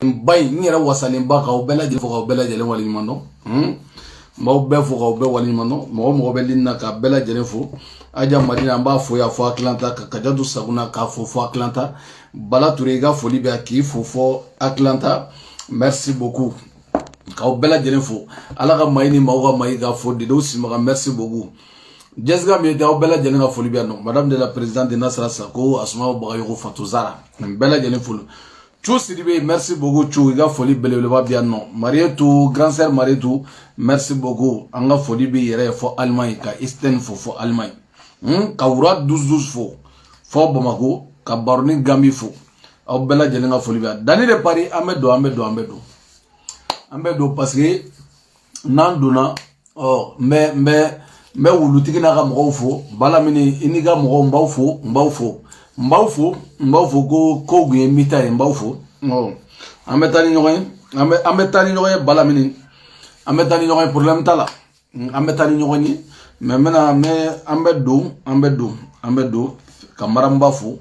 bay ni yɛrɛ wasalen ba ka o bɛɛ lajɛlen fo ka o bɛɛ lajɛlen waleɲuman dɔn maaw bɛɛ fo ka o bɛɛ waleɲuman dɔn mɔgɔ mɔgɔ bɛ lini na ka bɛɛ lajɛlen fo Aja Madina an b'a fo yan fo Atlanta ka Kajatu Saguna k'a fo fo Atlanta Bala Touré i ka foli bɛ k'i fo fo Atlanta merci beaucoup k'aw bɛɛ lajɛlen fo Ala ka mayi ni maaw ka mayi ka fo Dedew Simaga merci beaucoup Jessica Miete aw bɛɛ lajɛlen ka foli bɛ yan nɔ madame de la présidente de Nasra Sako Asuma Bagayogo Fatou Zara bɛɛ lajɛlen fo Chou Sidibe, merci beaucoup. Chou, il a folie beleva bien non. Marietou, grand sœur Marietou, merci beaucoup. Anga folie bi yere fo Allemagne, ka Eastern fo Allemagne. Ka Oura 12 fo Bamako, ka Baroni Gambi fo. Au bella jelenga folie bien. Dani de Paris, amedo. Amedo parce que nanduna mais wulutiki na ga mo fo, bala mini iniga mo mbao fo ko gwe mita mbao fo ametani nyoy bala mini ametani nyoy problème tala ametani nyoy mais mena me ambedo ka maramba fo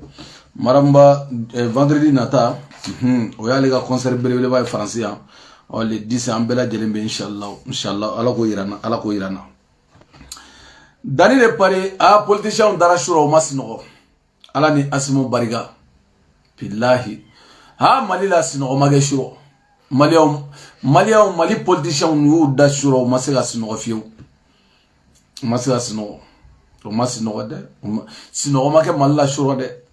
maramba vendredi nata o ya le ga concert belebele ba français on le 10 ambela jelembe inshallah ala ko irana dani de pare a politicien dara shura o masino ala ni Asimo Bariga billahi ha mali la sino mage shuro mali politicien nu da shuro masega sino fiu masega sino to masino de sino make malla shuro de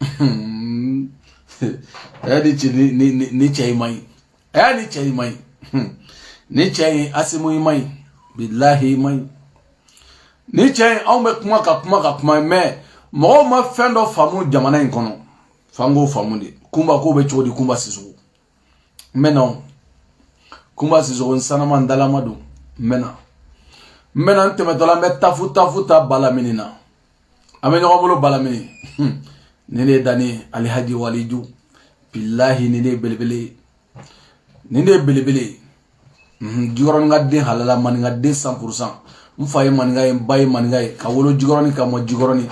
edi ci ni cey may ni cey may ni cey Asimo may billahi may ni cey aw me kuma me mo ma fendo famu jamana in kono fango famu de kumba ko be chodi kumba sizo mena kumba sizo nsana mandala madu mena nteme dola meta futa balaminina amenyo ngolo balamini nene dani alhaji waliju billahi nene belebele jigoron ngadde halala man ngadde 100% mfaye man ngay bay man ngay ka wolo jigoroni ka mo jigoroni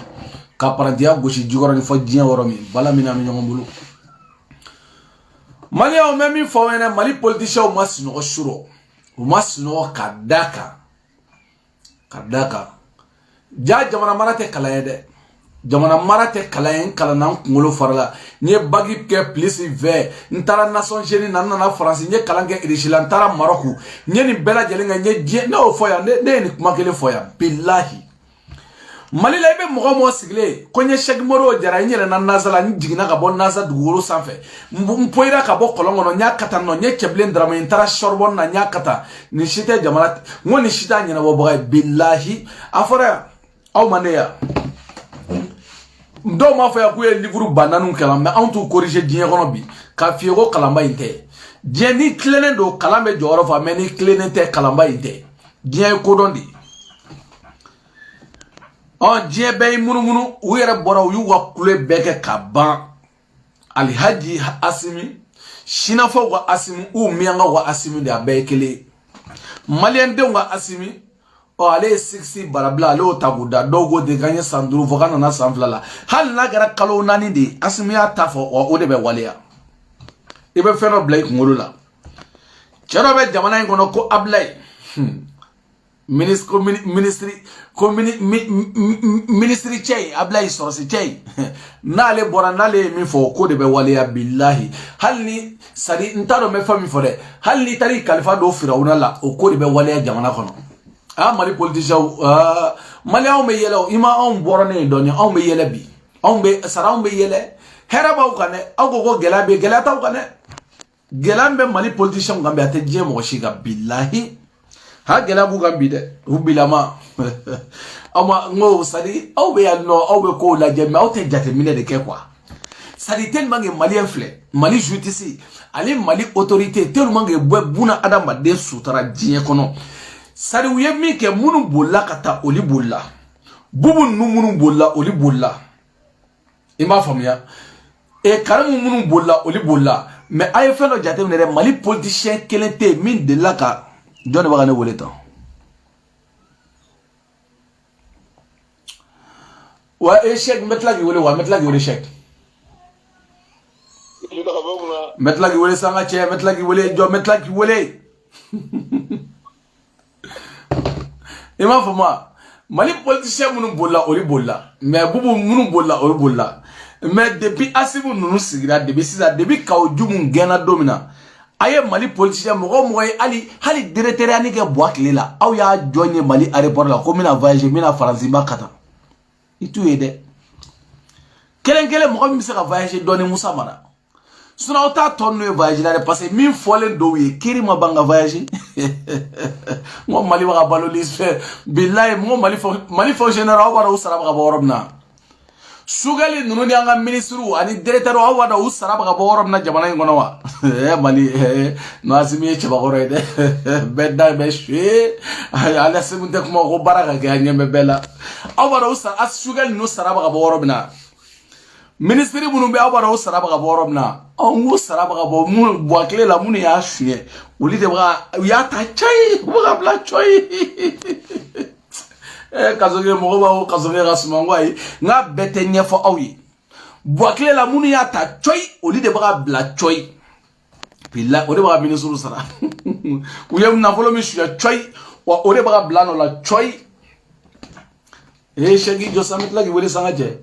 ka parantia goshi jigoroni fo diyan woromi bala mina mi nyongolo mali o memi fo wena mali politicien o masino shuro o masino kadaka ja jamana marate kalayede jamana marate kalayen kala nan ngolo farla nye bagi ke plus ve ntara nation jeni nan na France nye kalange edishila ntara Maroc nye ni bela jelenga nye die no foya ne ni kuma kele foya billahi mali la ibe mo sigle konye shek moro jara nyere nan nazala ni jigina ka bon naza duguro sanfe mpoira ka bo kolongo no nya kata no nye cheblen drama ntara shorbon na nya kata ni shite jamana ngoni shita nyina bo boy billahi afora aw maneya ndo ma fa ya ku livre bananu kala mais on tout corriger diɲɛ kɔnɔ bi ka fiego kalamba inte diɲɛ ni klenen do kalambe jɔyɔrɔ fa mais ni klenen tɛ kalamba inte diɲɛ ko don di diɲɛ bɛɛ munumunu u yɛrɛ bɔra u y'u ka kule bɛɛ kɛ ka ban Alhaji Asimi Sinafaw ka Asimi u mianga ka Asimi de a bɛɛ kelen malien denw ka Asimi ale 60 barabla ale o taguda dogo de gagner sanduru fo kana na sanflala hal na gara kalo nani de Asimiya tafo o de be waleya ibe feno blay ngolo la chero be jamana ngono ko ablay ministry chey ablay sorsi chey nale bora nale mi fo ko de be waleya billahi hal ni sari ntaro me fami fo de hal ni tari kalifa do firawuna la o ko de be waleya jamana kono mali politicien mali on me yele ima on borone doni on me yele bi on be sara on be yele heraba o kane agogo gelabe gelata o kane gelambe mali politicien gambe ate je mo shiga billahi ha gelabu gambi de hubilama ama ngo sadi aw be yalno aw be ko la jemme aw te jate mine de ke quoi sadi tellement que malien flé mali justice ali mali autorité tellement que buna adama de sutara diɲɛ kono sari uye mi ke munu bolla kata oli bolla bubu nu munu bolla oli bolla ima famia e karamu munu bolla oli bolla mais ay feno jate ne mali politicien kelente min de la ka donne ba ne woleta wa échec metla gi wole wa metla gi wole échec metla ki wele sanga che metla ki wele jo metla ki wele ima fama Mali politicien munu bolla ori bolla mais bubu munu bolla ori bolla mais depuis Asimu nunu sigira depuis sisa depuis Kawjumu gena domina aye Mali politicien mogo mogo ali directeur ani ke boakle la aw ya jogne Mali aéroport la ko mina voyager mina France ba kata itu yede kelen mogo mi se ka voyager doni Musa Mara suna ota tonno voyager la parce que min folen do ye kiri ma banga voyager mo Mali wa balo lisfe billahi mo Mali fo général wara usara ba borobna sugali nunu ni anga ministru ani directeur wa wada usara ba borobna jamana ngono wa Mali no asimi che ba gore de bedda be shwe ala simunte kuma go baraka ga nyembe bela awara usara as sugali no sara ba borobna ministre bunu be awara usara ba borobna on sara ba bo mu boakle la munu ya shwe uli de ba ya ta chai ba bla choi kazoge mo ba kazoge rasmangwai nga bete nyefo awi boakle la munu ya ta choi uli de ba bla choi pilla ode ba ministre sara uyem na folo mi shwe choi wa ode ba bla no la choi shegi jo samit la ki wele sanga je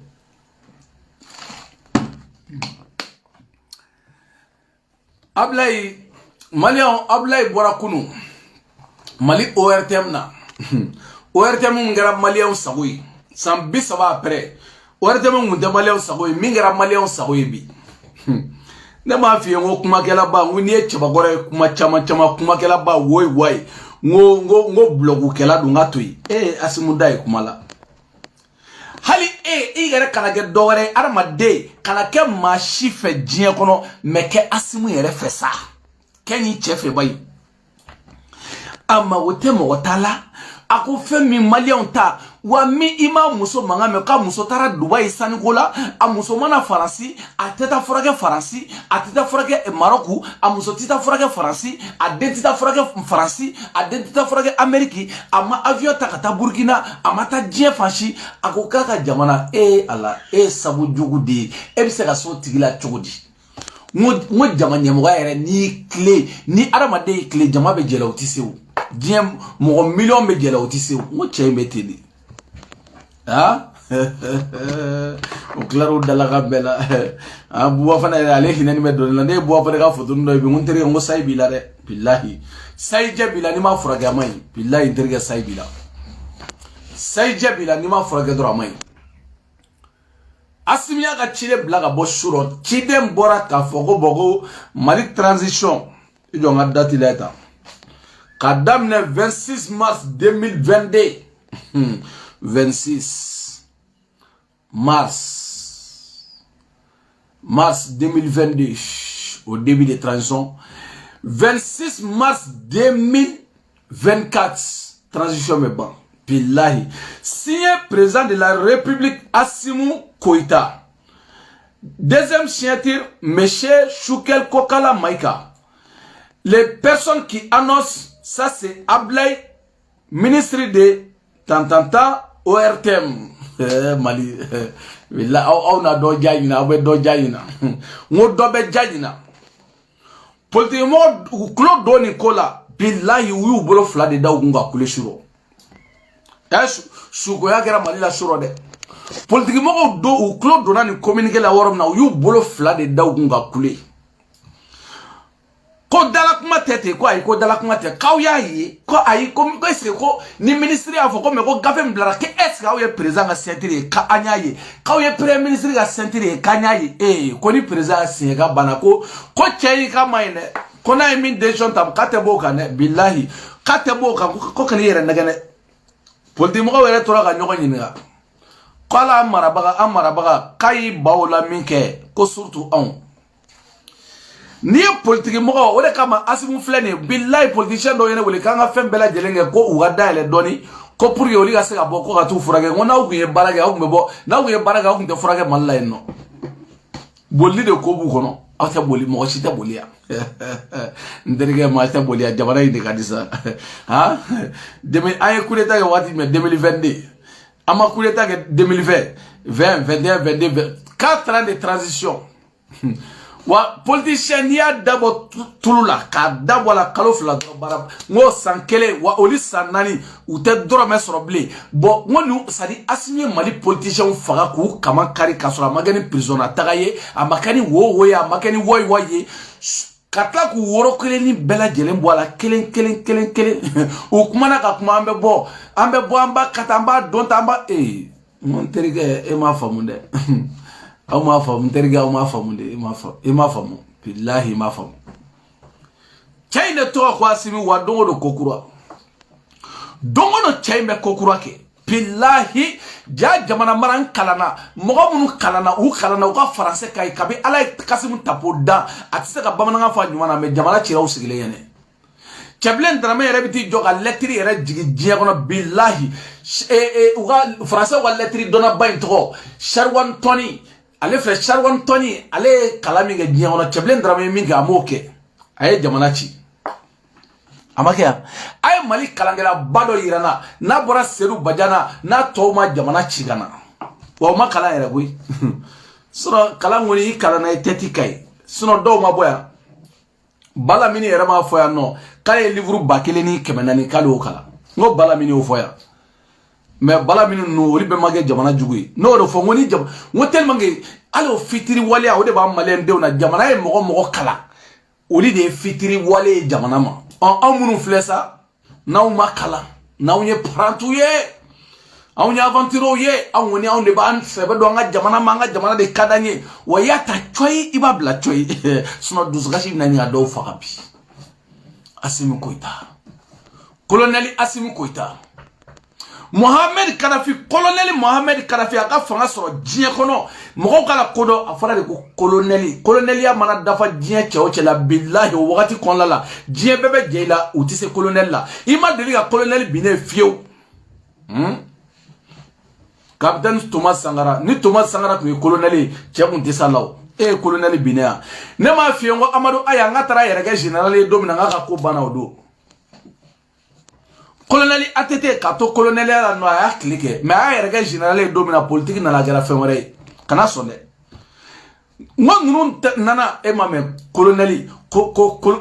Ablay Malian Ablay Borakunu Mali ORTM na ORTM ngara Malian sagoy sam bisaba après ORTM ngunde Malian sagoy mingara Malian sagoy bi ne ma fi ngo kuma kala ba nguni e chaba gore kuma chama kuma kala ba woy ngo blogu kala dunga toy asimudai kumala hali igere kana ge dogere armade kana ke ma shife jien kono meke asimu yere fesa kenyi chefe bayi ama wotemo wotala ako femi malion ta wa mi ima muso mangame ka muso tara Dubai sanikola a muso mana Faransi a teta forage Faransi a teta forage Maroc a muso tita forage Faransi a dentita forage Faransi a dentita forage Ameriki ama avion takata Burkina amata dien fashi ako kaka jamana ala sabu jugudi e bise ka so tigila chogodi mo jamanya mo yere ni clé ni aramade clé jama be jela otisewu diem mo million be jela otisewu mo chembe tedi o claro dalla gabela buwa fana ale hinani me don ne buwa fana ka foto ndo bi ntere ngo sai bila de billahi sai jabila ni ma furaga mai billahi ntere sai bila sai jabila ni ma furaga dro mai asimiya ka chile blaga bo shuro chidem bora ka fogo bogo Mali transition ijo ngadati leta kadamne 26 mars 2022 26 mars 2022 au début de transition 26 mars 2024 transition me ban billahi signé président de la République Assimi Goïta deuxième signature monsieur Choukel Kokala Maïka les personnes qui annoncent ça c'est Ablay ministre de Tantanta ORTM Mali willa aw na do jayina be do jayina ngo do be jayina politique mo Claude Doni Kola billahi yu bolo fla de daw nga kule shuro sugo ya gara Mali la shuro de politique mo do Claude Doni communiquer la worom na yu bolo fla de daw nga kule ko dala kuma tete ko ay ko dala kuma tete kaw yayi ko ay ko est-ce ko ni ministre a fo ko me ko gafe mblara ke est-ce ka ye président ga sentir ka anyaye kaw ye premier ministre ga sentir ka anyaye ko ni président se ga bana ko chei ka maine ko na min decision tab kate boka ne billahi kate boka ko kan yere ndagane poldi mo ko were tora ga nyoko nyinga kala amara baga kai bawla minke ko surtout on ni politique mo o de kama Asimu flene billahi politicien do yene wole kanga fembela jelenge ko uga ele doni ko pour yoli ga se ga boko ga tu furage ngona u ye barage u mebo na u ye barage u de furage malla enno bolli de ko bu kono ata bolli mo ci ta bolli ya nderige ma ta bolli ya jabana inde kadisa ha demi ay kuleta ga wati me 2022 ama kuleta ga 2020 20 21 22 4 ans de transition wa politicien ni ya dabo tulula ka dabo la kalo fila do bara ngo sankele wa oli sanani u te doro me soro ble bo ngonu sadi asimi mali politicien faga ku kama kari kasura magani prison atagaye amakani wo ya makani woy woye katla ku woro kele ni bela jelen bo ala kelen o kumana ka kuma ambe bo amba katamba don tamba mon terige e ma famunde aw ma famu terige aw ma famunde e ma famu billahi ma famu chayne to ko asimi wa dongo do kokura dongo no chayme kokura ke billahi ja jamana maran kalana mogo munu kalana u ka français kay kabi ala kasimu tapoda atise ka bamana fa nyuma na me jamana chiraw sigile yene Chablen drame yere biti joga letri yere jigi jiya kono billahi uga français uga letri dona bain to Sharwan Tony ale frère Sharwan Tony ale kalami ga jiya kono Chablen drame mi ga moke ay jamana ci amake ay mali kalangela bado yirana na bora seru bajana na toma jamana ci gana wa ma kala yere gui sura kalangoni kalana teti kai suno do ma boya bala mini yere ma foya no kale livre bakele ni kemenani kalo kala ngo bala mini o foya mais bala mini no ribe mage jamana jugui no do fo ngoni jam wotel mange alo fitiri wale a wode ba malen de na jamana e mogo kala oli de fitiri wale jamana ma en munu flesa na ma kala na unye prantu ye awnya aventuro ye awoni awne ba an sebe do nga jamana de kadanye wayata choi ibabla choi suno dusgashi nani ado fakabi Assimi Koita colonel Assimi Koita Mohamed Kadhafi colonel Mohamed Kadhafi aka fanga soro diɲɛ kono mogo kala kodo afara de ko colonel ya mana dafa diɲɛ cɛ o cɛ la billahi o wagati kɔnɔna la diɲɛ bɛɛ bɛ jɛ la u tɛ se colonel la i ma deli ka colonel binne fiyewu capitaine Thomas Sankara ni Thomas Sankara tun ye colonel cɛ kun tɛ sa la o colonel binne ya ne ma fiye ngo Amadou Aya n ka taara yɛrɛ kɛ général ye don min na n ka ko banna o don colonel ATT ka to colonel la no a y'a tile kɛ mais a y'a yɛrɛ kɛ général ye don min na politique nana kɛra fɛn wɛrɛ ye kana sɔn dɛ ngo ninnu nana e ma mɛn colonel e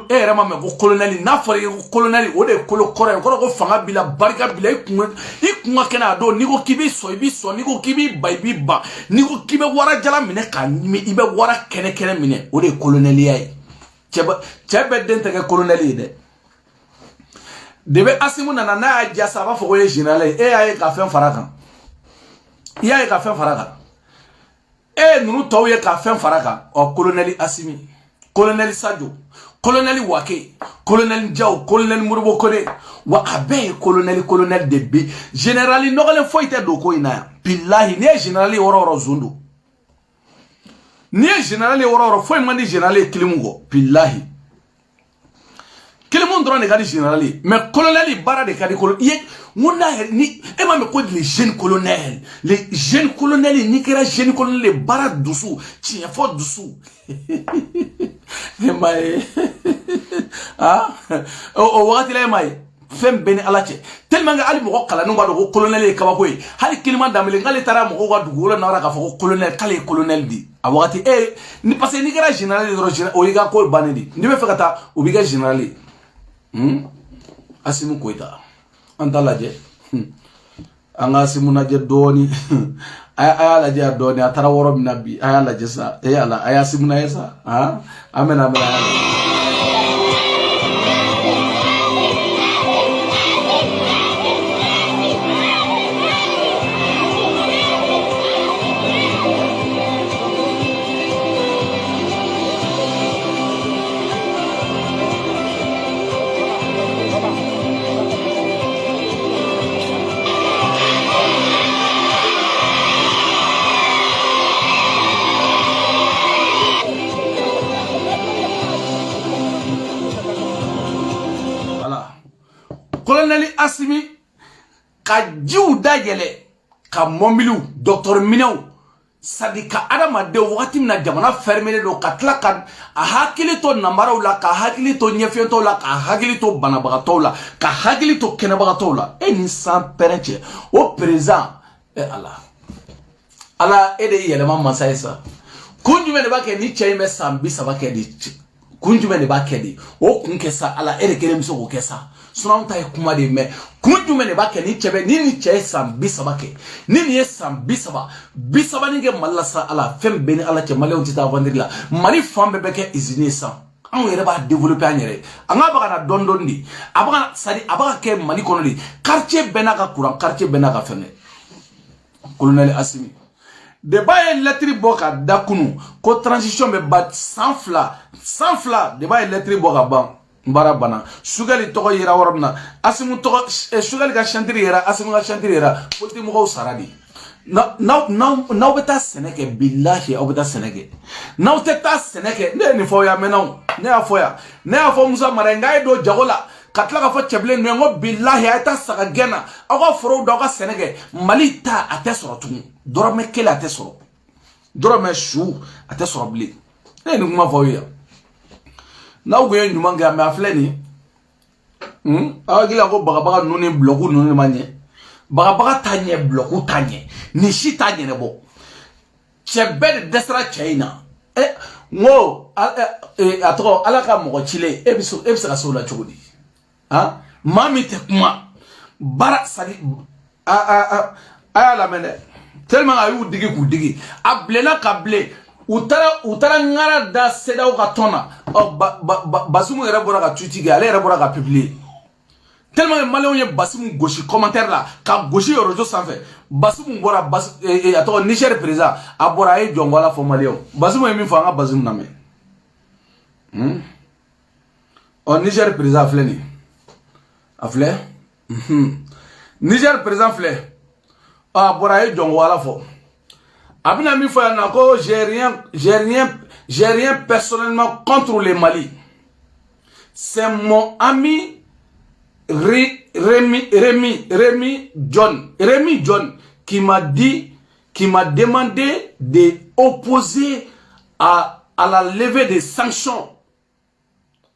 yɛrɛ ma mɛn ko colonel n'a fɔra i ye ko colonel o de ye kolo kɔrɔ ye o kɔrɔ ko fanga b'i la barika b'i la i kun ka kɛnɛ a don n'i ko k'i b'i sɔn i b'i sɔn n'i ko k'i b'i ban i b'i ban n'i ko k'i bɛ wara jala minɛ k'a ɲimi i bɛ wara kɛnɛ minɛ o de ye coloneliya ye cɛ bɛɛ den tɛ kɛ colonel ye dɛ debe Asimu nana n'a y'a jasa a b'a fɔ ko ye général ye e y'a ye ka fɛn fara kan i y'a ye ka fɛn fara kan ninnu tɔw ye ka fɛn fara kan colonel Asimi colonel Sadio colonel Wake colonel Diaw colonel Modibo Kone wa a bɛɛ ye colonel de be général nɔgɔlen foyi tɛ don ko in na yan billahi ni ye général wɔrɔ zondo ni ye général wɔrɔ foyi man di général ye kilimu kɔ billahi kilimu dɔrɔn de ka di général ye mais colonel baara de ka di colonel ye mun na ni e ma mɛn ko les jeunes colonels ni kɛra jeune colonel de baara dusu tiɲɛ fɔ dusu e ma ye o wagati la e ma ye fɛn bɛɛ ni ala cɛ tellement que hali mɔgɔ kalanninw b'a dɔn ko colonel ye kabako ye hali kilima danbele k'ale taara mɔgɔw ka dugukolo nara k'a fɔ ko colonel k'ale ye colonel di a wagati ni parce que n'i kɛra général ye dɔrɔn o y'i ka ko bannen de n'i bɛ fɛ ka taa o b'i kɛ général ye Assimi Koita an t'a lajɛ an ka Asimu lajɛ dɔɔni a y'a lajɛ dɔɔni a taara wɔrɔ min na bi a y'a lajɛ sa ala a y'a Asimu na ye sa an bɛna colonel Asimi ka jiw da yɛlɛ ka mobiliw docteur minɛw sadi ka adamadenw wagati min na jamana fermelen don ka tila ka a hakili to namaraw la ka hakili to ɲɛfiyɛntɔw la ka hakili to banabagatɔw la ka hakili to kɛnɛbagatɔw la ni san pɛrɛn cɛ o président ala e de yɛlɛma masa ye sa kunjume ne ba ke ni cey me sambi saba ke di kunjume ne ba ke di o kun ke sa ala ere kele mso ko ke sa sunan ta kuma de me kunjume ne ba ke ni chebe ni cey sambi saba ke ni sambi saba bisaba ni ke malla sa ala fem beni ala ke male on tita vendir la mari fambe be ke izini sa an yɛrɛ b'a développer an yɛrɛ an ka baga na dɔn di a baga sadi a baga kɛ Mali kɔnɔ di quartier bɛɛ n'a ka courant quartier bɛɛ n'a ka fɛngɛ colonel Assimi de ba ye lettre bɔ ka da kunu ko transition bɛ ba 100 de ba ye lettre bɔ ka ban bara bana Sugali tɔgɔ yera yɔrɔ min na Assimi tɔgɔ Sugali ka chantier yera Assimi ka chantier yera politique mɔgɔw sara di n'aw bɛ taa sɛnɛ kɛ billahi aw bɛ taa sɛnɛ kɛ n'aw tɛ taa sɛnɛ kɛ ne ye nin fɔ ya mɛnnaw ne y'a fɔ ya ne y'a fɔ Musa Mara n k'a ye don jago la ka tila k'a fɔ cɛbilen ninnu ye n ko billahi a ye taa saga gɛn na aw ka forow da aw ka sɛnɛ kɛ Mali ta a tɛ sɔrɔ tugun dɔrɔmɛ kelen a tɛ sɔrɔ dɔrɔmɛ su a tɛ sɔrɔ bilen ne ye nin kuma fɔ aw ye yan n'aw kun ye ɲuman kɛ mɛ a filɛ nin aw hakili la ko bagabaga ninnu ni bulɔku ninnu de ma ɲɛ bagabaga ta ɲɛ bulɔku ta ɲɛ ni si t'a ɲɛnabɔ cɛ bɛɛ de dɛsɛra cɛ in na n ko a tɔgɔ ala ka mɔgɔ cilen e bɛ se ka se o la cogo di maa min tɛ kuma baara sadi a y'a lamɛn dɛ tellement a y'u digi k'u digi a bilenna ka bilen u taara ŋara da CEDEAO ka tɔn na Basimu yɛrɛ bɔra ka tweet kɛ ale yɛrɛ bɔra ka publier tellement que Maliens ye Basimu gosi commentaire la ka gosi réseau sanfɛ Basimu bɔra a tɔgɔ Niger président a bɔra a ye jɔnwala fɔ Maliens Basimu ye min fɔ an ka Basimu lamɛn Niger président filɛ nin a filɛ Niger président filɛ a bɔra a ye jɔnwala fɔ a bɛna min fɔ yan na ko j'ai rien personnellement contre le Mali c'est mon ami Rémi John qui m'a demandé de opposer à la levée des sanctions.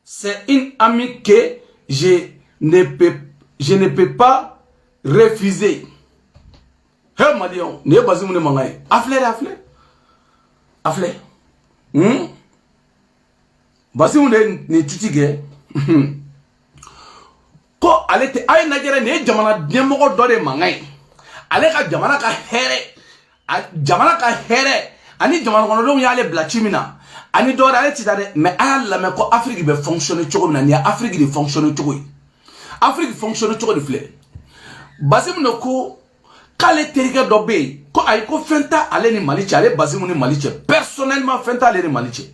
C'est une amie que je ne peux pas refuser. Hey Malion, ne Basimu ne mangaye. Afle. Basimu ne tutige. Ko ale te ay najere ne jamana ɲɛmɔgɔ dɔ de mankan ye ale ka jamana ka hɛrɛ ani jamana kɔnɔdenw y'ale bila ci min na ani dɔwɛrɛ ale ti taa dɛ mais a y'a lamɛn ko Afrique bɛ fonctionner cogo min na nin ye Afrique de fonctionner cogo ye Afrique fonctionner cogo de filɛ Basimu ne ko k'ale terikɛ dɔ bɛ yen ko ayi ko fɛn t'a ale ni Mali cɛ ale Basimu ni Mali cɛ personnellement fɛn t'ale ni Mali cɛ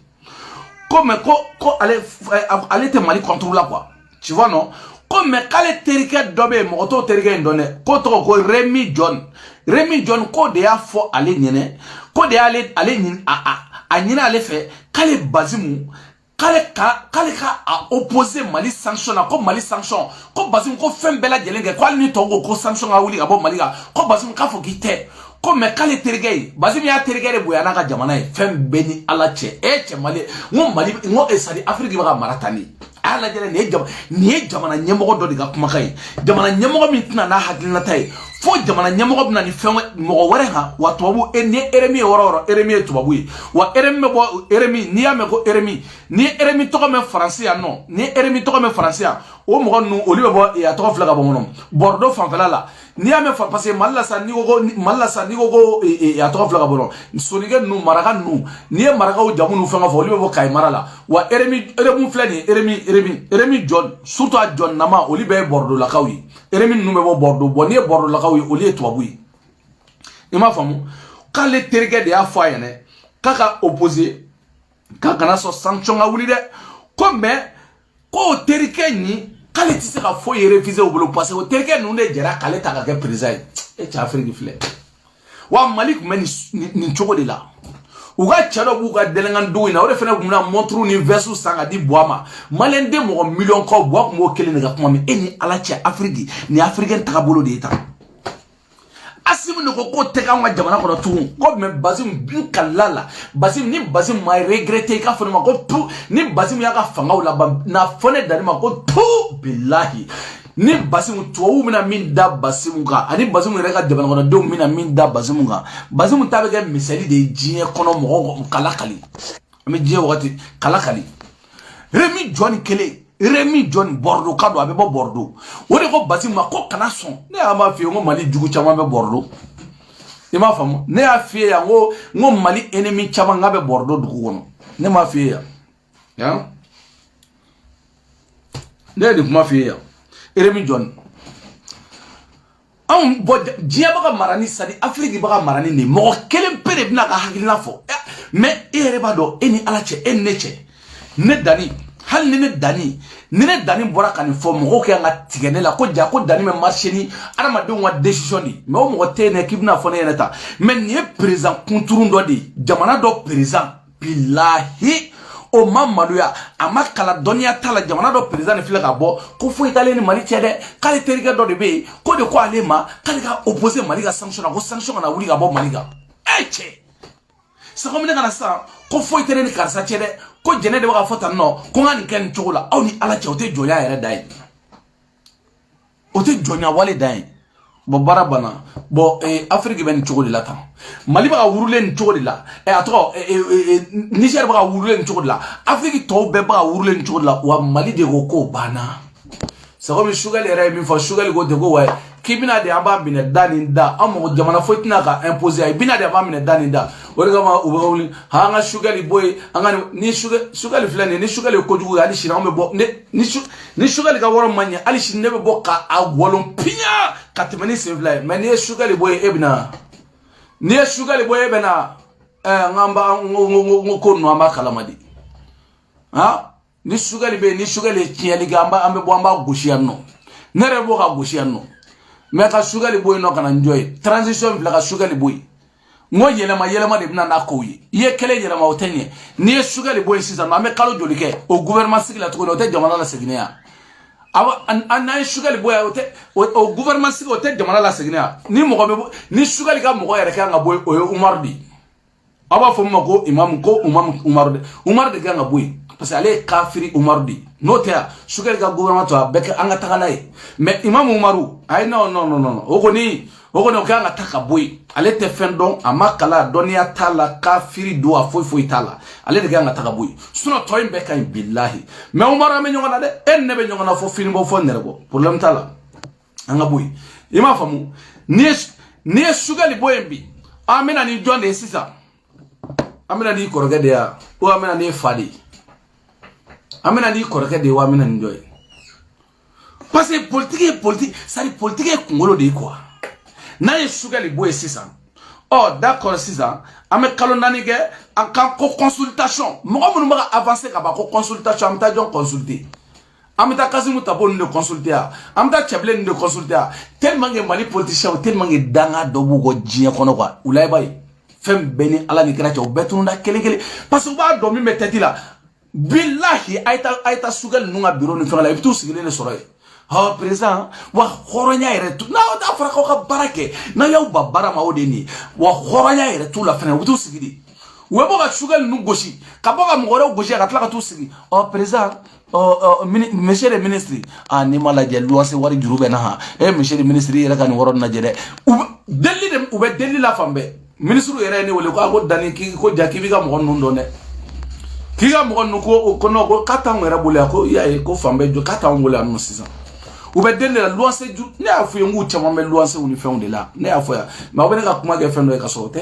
ko mais ko ale tɛ Mali contrôle la quoi tu vois non comme k'ale terikɛ dɔ bɛ yen mɔgɔ t'o terikɛ in dɔn dɛ ko tɔgɔ ko Rémi John ko de y'a fɔ ale ɲɛnɛ ko de y'ale ɲini a ɲini ale fɛ k'ale Basimu k'ale ka opposer Mali sanction na ko Mali sanction ko Basimu ko fɛn bɛɛ lajɛlen kɛ ko hali ni tɔw ko sanction ka wuli ka bɔ Mali kan ko Basimu k'a fɔ k'i tɛ ko mais k'ale terikɛ ye Basimu y'a terikɛ de bonya n'a ka jamana ye fɛn bɛɛ ni ala cɛ cɛ Mali n ko sadi Afrique bɛ ka mara tan de a y'a lajɛ nin ye jamana ɲɛmɔgɔ dɔ de ka kumakan ye jamana ɲɛmɔgɔ min tɛna n'a hakilinata ye fo jamana ɲɛmɔgɔ bɛna ni fɛn mɔgɔ wɛrɛ kan wa tubabu ni Eremi ye yɔrɔ Eremi ye tubabu ye wa Eremi bɛ bɔ Eremi n'i y'a mɛn ko Eremi ni Eremi tɔgɔ mɛn Faransi yan nɔ ni Eremi tɔgɔ mɛn Faransi yan o mɔgɔ ninnu olu bɛ bɔ a tɔgɔ filɛ ka bɔ kɔnɔ Bordeaux fanfɛla la n'i y'a mɛn parce que Mali la sa n'i ko ko a tɔgɔ filɛ ka bɔ kɔnɔ sonikɛ ninnu maraka ninnu n'i ye marakaw jamu ninnu fɛn ka fɔ olu bɛ bɔ Kayi mara la wa Eremi filɛ nin Eremi John surtout a John nama olu bɛɛ ye Bordeaux lakaw ye Eremi ninnu bɛ bɔ Bordeaux bɔn n'i ye Bordeaux lakaw ye olu ye tubabu ye i m'a faamu k'ale terikɛ de y'a fɔ a ɲɛna k'a ka opposer k'a kana sɔn sanction ka wuli dɛ ko mais ko terikɛ nin k'ale tɛ se ka foyi refuser u bolo parce que o terikɛ ninnu de jɛra k'ale ta ka kɛ président ye cɛ Afrique filɛ wa Mali tun bɛ nin cogo de la u ka cɛ dɔ b'u ka dɛlɛnkandugu in na o de fana tun bɛna montre ni veste san ka di Buwa ma Malien den mɔgɔ miliyɔn kɔ Buwa tun b'o kelen de ka kuma min e ni ala cɛ Afrique ni africain tagabolo de ye tan Assimi ne ko tɛ k'anw ka jamana kɔnɔ tugun ko mais Basimu bin kala la Basimu ni Basimu ma regretter k'a fɔ ne ma ko tu ni Basimu y'a ka fangaw laban n'a fɔ ne dani ma ko tu bilahi ni Basimu tuwawu mina min da Basimu ka ani Basimu yɛrɛ ka jamana kɔnɔdenw mina min da Basimu ka Basimu ta bɛ kɛ misali de ye diɲɛ kɔnɔ mɔgɔ kalakali an bɛ diɲɛ wagati kalakali Rémi John kele Rémi John Bordeaux ka don a bɛ bɔ Bordeaux o de ko Basimu ma ko kana sɔn ne y'a ma f'i ye ko Mali jugu caman bɛ Bordeaux i m'a faamu ne y'a f'i ye yan ko Mali ennemi caman ka bɛ Bordeaux dugu kɔnɔ ne m'a f'i ye yan ne yɛ de kuma f'i ye yan Rémi John an bɔ diɲɛ bɛ ka mara ni sadi Afrique bɛ ka mara ni mɔgɔ kelen pe de bɛna ka hakilina fɔ mais e yɛrɛ b'a dɔn e ni Ala cɛ e ni ne cɛ ne Dani hali ni ne Dani bɔra ka nin fɔ mɔgɔw kɛ an ka tigɛ ne la ko ja ko Dani bɛ marcher ni adamadenw ka décision de mais o mɔgɔ tɛ ne k'i bɛna fɔ ne ɲɛna ta mais nin ye président kunturun dɔ de ye jamana dɔ président bilahi o ma maloya a ma kala dɔnniya t'a la jamana dɔ président de filɛ ka bɔ ko foyi t'ale ni Mali cɛ dɛ k'ale terikɛ dɔ de bɛ yen ko de ko ale ma k'ale ka opposer Mali ka sanction na ko sanction kana wuli ka bɔ Mali kan cɛ c'est comme ne kana sisan ko foyi tɛ ne ni karisa cɛ dɛ ko jɛnɛ de bɛ ka fɔ tan nɔ ko n ka nin kɛ nin cogo la aw ni Ala cɛ o tɛ jɔnya yɛrɛ da ye o tɛ jɔnya wale da ye bon baara banna bon Afrique bɛ nin cogo de la tan Mali bɛ ka wurulen nin cogo de la a tɔgɔ Niger bɛ ka wurulen nin cogo de la Afrique tɔw bɛɛ bɛ ka wurulen nin cogo de la wa Mali de ko k'o banna c'est comme Sugali yɛrɛ ye min fɔ Sugali ko ten ko wa k'i bɛna de an b'a minɛ da ni da an mɔgɔ jamana foyi tɛna ka imposer a ye bɛna de an b'a minɛ da ni da o de kama u bɛ ka wuli an ka Sugali bɔ yen an ka ni Sugali filɛ nin ye ni Sugali ye kojugu ye hali sini an bɛ bɔ ni Sugali ka wɔrɔ man ɲɛ hali sini ne bɛ bɔ ka a wɔlɔn piɲa ka tɛmɛ ni sen fila ye mais n'i ye Sugali bɔ yen e bɛna n'i ye Sugali bɔ yen e bɛna n ko ninnu an b'a kalama de ni Sugali bɛ yen ni Sugali ye tiɲɛli kɛ an bɛ bɔ an b'a gosi yan nɔ ne yɛrɛ bɔ ka gosi yan nɔ mais ka Sugali bɔ yen nɔ ka na n jɔ ye transition bila ka Sugali bɔ yen n ko yɛlɛma de bɛna n'a kow ye i ye kɛlɛ yɛlɛma o tɛ ɲɛ n'i ye Sugali bɔ yen sisan nɔ an bɛ kalo joli kɛ o gouvernement sigi la tuguni o tɛ jamana lasegin yan n'an ye Sugali bɔ yan o gouvernement sigi o tɛ jamana lasegin yan ni Sugali ka mɔgɔ yɛrɛ kan ka bɔ yen o ye Umaru de a b'a fɔ min ma ko Umaru de kan ka bɔ yen parce que ale ye kafiri Umaru de n'o tɛ yan Sugali ka gouvernement to a bɛɛ kɛ an ka taga n'a ye mais Imam Umaru ayi non o kɔni o kan ka ta ka bɔ yen ale tɛ fɛn dɔn a ma kala dɔnniya t'a la kafiri don a foyi t'a la ale de kan ka ta ka bɔ yen sinon tɔ in bɛɛ ka ɲi bilahi mais Umaru an bɛ ɲɔgɔn na dɛ e ni ne bɛ ɲɔgɔn na fɔ fini bɔ fɔ nɛrɛ bɔ problème t'a la an ka bɔ yen i m'a faamu n'i ye Sugali bɔ yen bi an bɛna ni jɔn de ye sisan an bɛna n'i kɔrɔkɛ de ye ou an bɛna n'i fa de ye an bɛna n'i kɔrɔkɛ de ye wa an bɛna nin jɔ ye parce que politique c'est à dire politique ye kunkolo de ye quoi n'a ye Sugali bɔ yen sisan d'accord sisan an bɛ kalo 4 kɛ an kan ko consultation mɔgɔ minnu bɛ ka avancer ka ban ko consultation an bɛ taa jɔn consulter an bɛ taa Kasimu Tabo ninnu de consulter yan an bɛ taa Cɛbilen ninnu de consulter yan tellement que Mali politiciens tellement que danga dɔ b'u kɔ diɲɛ kɔnɔ quoi u la i b'a ye fɛn bɛɛ ni Ala ni kira cɛ u bɛɛ tununna kelen parce que u b'a dɔn min bɛ tête la billahi a ye taa Sugali ninnu ka bureau ni fɛn la i bɛ t'u sigilen de sɔrɔ yen président wa hɔrɔnya yɛrɛ n'a fɔra k'aw ka baara kɛ n'a y'aw ba baara ma o de ye nin ye wa hɔrɔnya yɛrɛ t'u la fɛnɛ u bɛ t'u sigi de u bɛ bɔ ka Sugali ninnu gosi ka bɔ ka mɔgɔ wɛrɛw gosi ka tila ka t'u sigi président monsieur le ministre n'i ma lajɛ luwanse wari juru bɛ na monsieur le ministre i yɛrɛ ka nin yɔrɔ lajɛ dɛ u bɛ delili la fan bɛɛ ministre yɛrɛ ye ne wele ko Dani ko ja k'i b'i ka mɔgɔ ninnu dɔn dɛ k'i ka mɔgɔ ninnu ko k'a t'anw yɛrɛ bolo yan ko i y'a ye ko fan bɛɛ jɔ k'a t'anw bolo yan nɔ sisan u bɛ den de la luwanse ju ne y'a fɔ ye n k'u caman bɛ luwansew ni fɛnw de la ne y'a fɔ yan mais aw bɛ ne ka kuma kɛ fɛn dɔ ye ka sɔrɔ o tɛ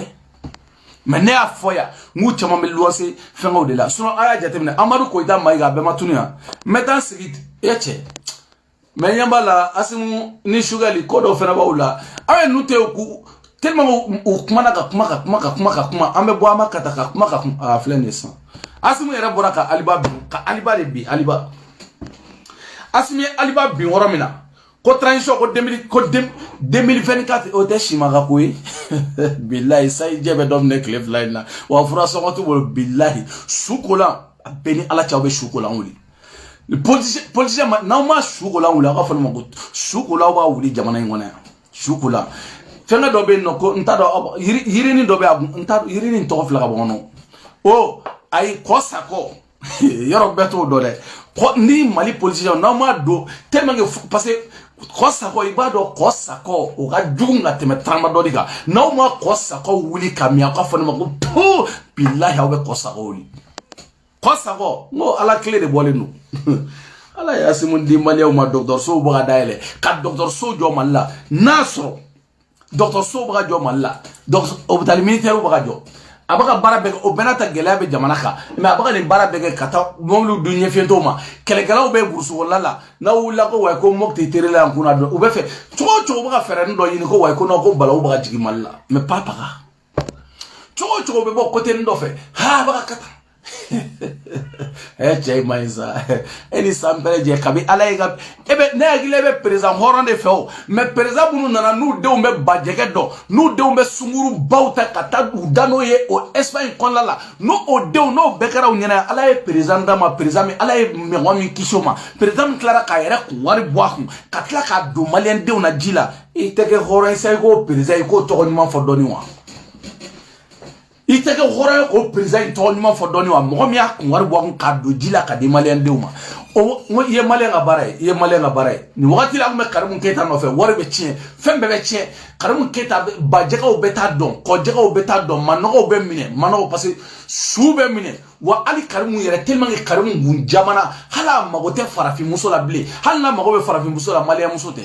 mais ne y'a fɔ yan n k'u caman bɛ luwanse fɛngɛw de la sinon a y'a jateminɛ Amadu Koyita Mayiga a bɛɛ ma tunu yan n bɛ taa sigi cɛ mais ɲɛ b'a la Asimu ni Sugali ko dɔw fɛnɛ b'aw la aw ye ninnu to yen tellement u kumana ka kuma an bɛ bɔ an ma ka ta ka kuma filɛ nin ye sisan Asimu yɛrɛ bɔra ka Aliba de bin Aliba Asimu ye Aliba bin yɔrɔ min na ko transition ko 2024 o tɛ simaga ko ye bilahi sayi jɛ bɛ dɔ minɛ tile 2 in na wa fura sɔngɔ t'u bolo bilahi sukolan a bɛɛ ni Ala cɛ aw bɛ sukolan wuli politicien n'aw ma sukolan wuli aw ka fɔ ne ma ko sukolaw b'a wuli jamana in kɔnɔ yan sukolan fɛngɛ dɔ bɛ yen nɔ ko n t'a dɔn yirinin dɔ bɛ yan n t'a dɔn yirinin tɔgɔ filɛ ka bɔ kɔnɔ o ayi kɔ sakɔ yɔrɔ bɛɛ t'o dɔn dɛ ni Mali politicien n'aw ma don tellement que parce que Kosako ibado kosako oga junga teme trama dodiga na uma kosako wuli kamia ka fona mako pu billahi awe kosako wuli kosako no ala clé de bolenu ala yasimun dimbali o ma docteur so boga daile ka docteur so jo malla nasro docteur so boga jo malla docteur hôpital militaire boga jo abaka barabe o benata gelabe jamanaka mais abaka ni barabe kata momlu dunye fiento ma kelegala be bursu wala na wula ko way ko mokti terela nkuna do o be fe chocho baka fere ndo yini ko way ko no ko bala o baka jigi malla mais papa ka chocho be bo kote ndo fe ha baka kata jay maiza eni sampere je kabi alayga ebe ne agilebe président horande feo mais président bunu nana nu de umbe bajege do nu de umbe sunguru bauta kata udano ye o Espagne konla la no o de no bekara unyana alaye président dama président mi alaye me kishoma président clara kayere ku wari boaku katla ka do malien de una jila iteke horan sai go président ko to nyuma fodoni wa iteke hora ko président tonnement fo doni wa mo mi ak ngor bo ka do jila ka di malien deuma o mo ye malien ga baray ni wakati la me karamu keta no fe wor be chien fembe be chien karamu keta ba jeka o beta don ko jeka o beta don mano be mine mano parce sou be mine wa ali karamu yere tellement que karamu bun jamana hala magote farafi muso la blé hala mago be farafi muso la malien muso te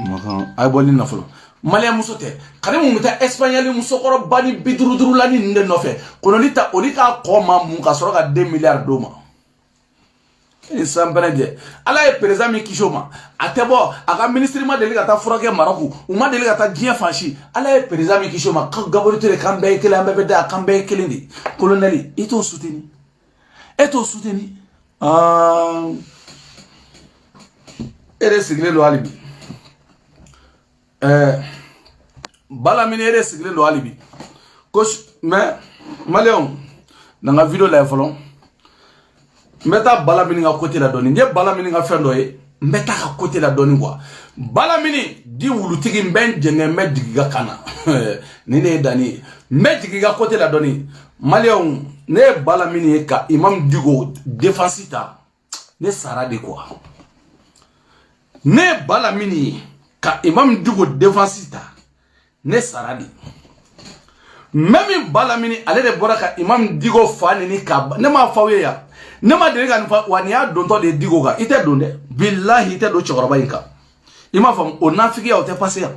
maka ay bolin na folo malien muso te karimu muta espagnol muso koro bani biduruduru lani nde nofe kono lita olika koma mun ka soro ka 2 milliards doma ni sampeneje ala e président mi kishoma atebo aka ministre ma deli ka ta foroke Maroc u ma deli ka ta dien fanchi ala e président mi kishoma ka gaborite kambe kele ambe da kambe kele ndi colonel eto soutenu ere sigle lo alibi bala minere sigile lo alibi coach mais maléon dans la vidéo la folon meta bala mini nga côté la doni nje bala mini nga fendo e meta ka côté la doni quoi bala mini di wulu tigi mben jenge mediga kana ni ne dani mediga côté la doni maléon ne bala mini ka imam digo défensita ne sara de quoi ne bala mini ka imam digo défensita ne saradi même balamini ale de boraka imam digo fani ni ka ne ma fawe ya ne ma dele kan fa wani ya don to de digo ga ite don de billahi ite do chokoroba inka imam fam onafiki ya o te passer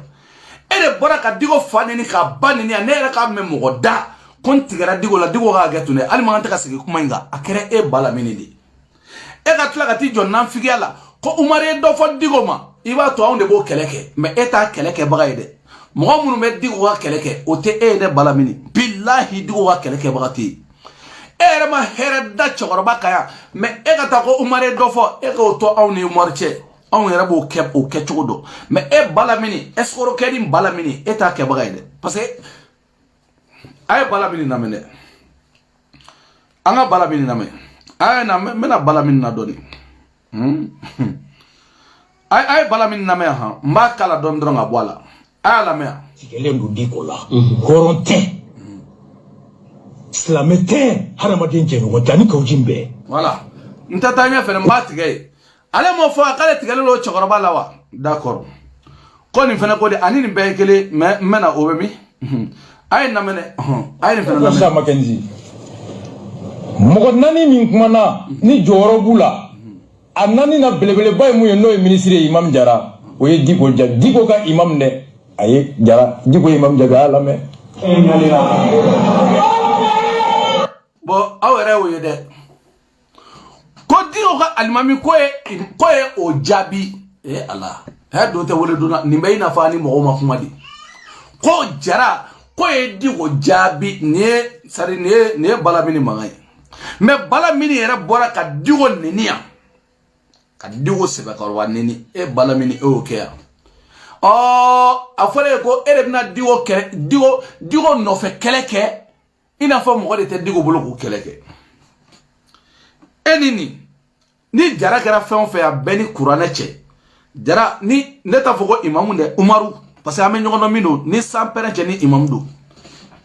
e de boraka digo fani ni ka bani ni ne ra ka memo goda kon tigara digo la digo ga gatune ali ma anta ka sigi kuma inga akere e balamini di e ka tla ka ti jon nafiki ya la ko umare do fo digo ma iba to on de bo keleke mais eta keleke baga ide mo munu me digo wa keleke o te e de balamini billahi digo wa keleke bagati ere ma here da chogoroba kaya me e ga ta ko umare do fo e ko to awni umarche on yera bo ke o ke chogodo me e balamini escoro kedi balamini eta ke bagaide parce que ay balamini na mene anga balamini na me ay na me na balamini na doni ay balamini na me ha mbakala don dronga boala ala mea tikele ndudi kola koronte slamete haramadin jenu wajani ko jimbe voilà ntatanya fere mbatige ale mo fo akale tikele lo chokoroba lawa d'accord ko ni fene ko de anini be kele mena obemi ay na mene ay ni fene na sa makenzi mogo nani min kumana ni joro bula anani na belebele bay mu no ministre imam jara o ye digo ka imam ne aye jara digo imam jaga la me bo awere wo yede ko digo ka almami ko e o jabi e ala ha do te wole do ni mbey na fani mo ma fumadi ko jara ko e digo jabi ne sari ne balamini mangai me balamini era bora ka digo nenia ka digo sebe ka ro neni e balamini e o kea afole ko erebna digo no fe keleke ina fa mo de te digo bolo ko keleke enini ni jara kara fɛn fɛ a bɛɛ ni kuranɛ cɛ jara ni ne ta fɔ ko imamu dɛ umaru parce que an bɛ ɲɔgɔn dɔn min don ni san pɛrɛn cɛ ni imamu don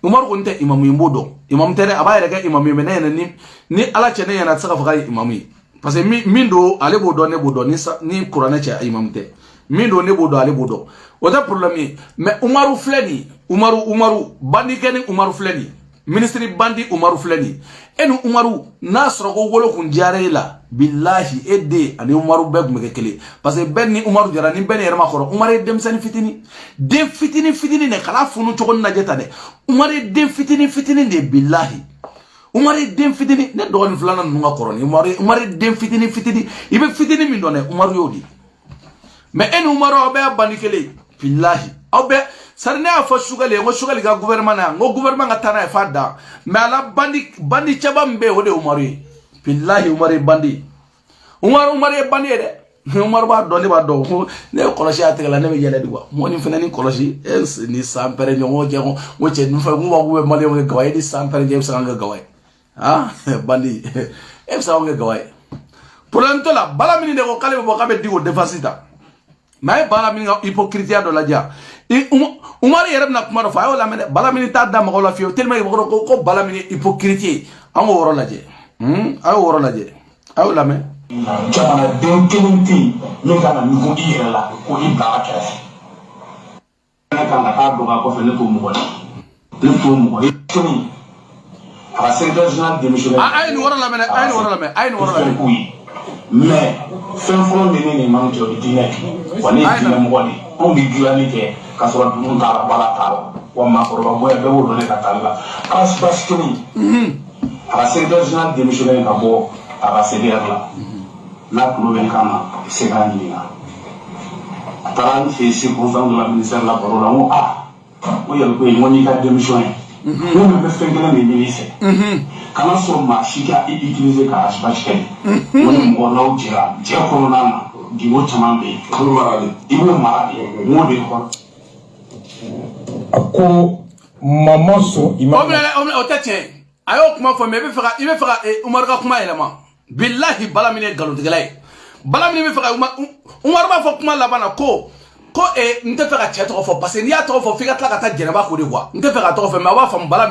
umaru ko n tɛ imamu ye n b'o dɔn imamu tɛ dɛ a b'a yɛrɛ kɛ imamu ye mais ne yɛrɛ ni ala cɛ ne ɲɛna a tɛ se ka fɔ k'a ye imamu ye parce que min do ale bo do ne bo do ni Qur'an ci imam te min do ne bo do ale bo do wata problème mais Umaru fleni Umaru bandi keni Umaru fleni ministre bandi Umaru fleni enu Umaru nasro ko wolo kun jare la billahi edde ani Umaru be gum kele parce que ben ni Umaru jara ni ben yerma khoro Umaru dem sani fitini ne kala funu to na jeta de Umaru dem fitini de billahi Umaru dem fitini ne do flana nunga koroni Umaru dem fitini ibe fitini min do ne Umaru yodi mais enu Umaru be bandi kele billahi awbe sarne afa sugali ga gouvernement na gouvernement tana fada mais ala bandi chabambe wode Umaru billahi Umaru bandi de Umaru ba do ne kolosi ategala ne me yele diwa moni fena ni kolosi ni sampere nyongo jego woche nfa ngwa gwe mali ngo gawai di sampere je sanga gawai bandi sanga gawai pour la bala mini de ko kale bo kabe digo defasita mais bala mini hypocrisie do la dia Umaru yere na kuma do fa wala mene bala mini ta da ma la fiyo tellement ko bala mini hypocrisie ango woro la je ayo la me jamana den kelen tɛ min ka na ɲugun i yɛrɛ la ko i bila a kɛrɛfɛ ne kan ka taa dɔgɔ kɔfɛ ne t'o mɔgɔ ye toni a ka secrétaire général démissionnaire ayi ni wara lamɛn k'u ye mais fɛn fɔlɔ min ne ni maa min cɛ o ye diinɛ wa ne ye diinɛ mɔgɔ de anw bɛ dilanni kɛ k'a sɔrɔ dumuni t'a la bala t'a la wa maakɔrɔba bonya bɛɛ b'o dɔn ne ka taali la basi toni a ka secrétaire général démissionnaire ka bɔ a ka CDR la n'a tulo bɛ kan na se k'a ɲininka a taara n fɛ circonstance de la ministère la baro la n ko ko yɛrɛ ko ye n ko n'i ka démission ye n ko nin bɛ fɛn kelen de ɲini i fɛ kana sɔrɔ maa si ka i utiliser ka asibasi kɛ n ko ni mɔgɔ n'aw jɛra jɛ kɔnɔna na gindo caman bɛ yen i b'o mara de n k'o de kɔrɔ. a ko mama sɔn i ma. o tɛ tiɲɛ a y'o kuma fɔ mais i bɛ fɛ ka Umaru ka kuma yɛlɛma. Billahi bala mine galotigala ye bala mine be faga Umaru ba fɔ kuma labana ko nte fɛ ka cɛ tɔgɔ fɔ parce que n'i y'a tɔgɔ fɔ f'i ka tila ka taa jɛnɛba ko de quoi nte fɛ ka tɔgɔ fɔ mais a b'a faamu bala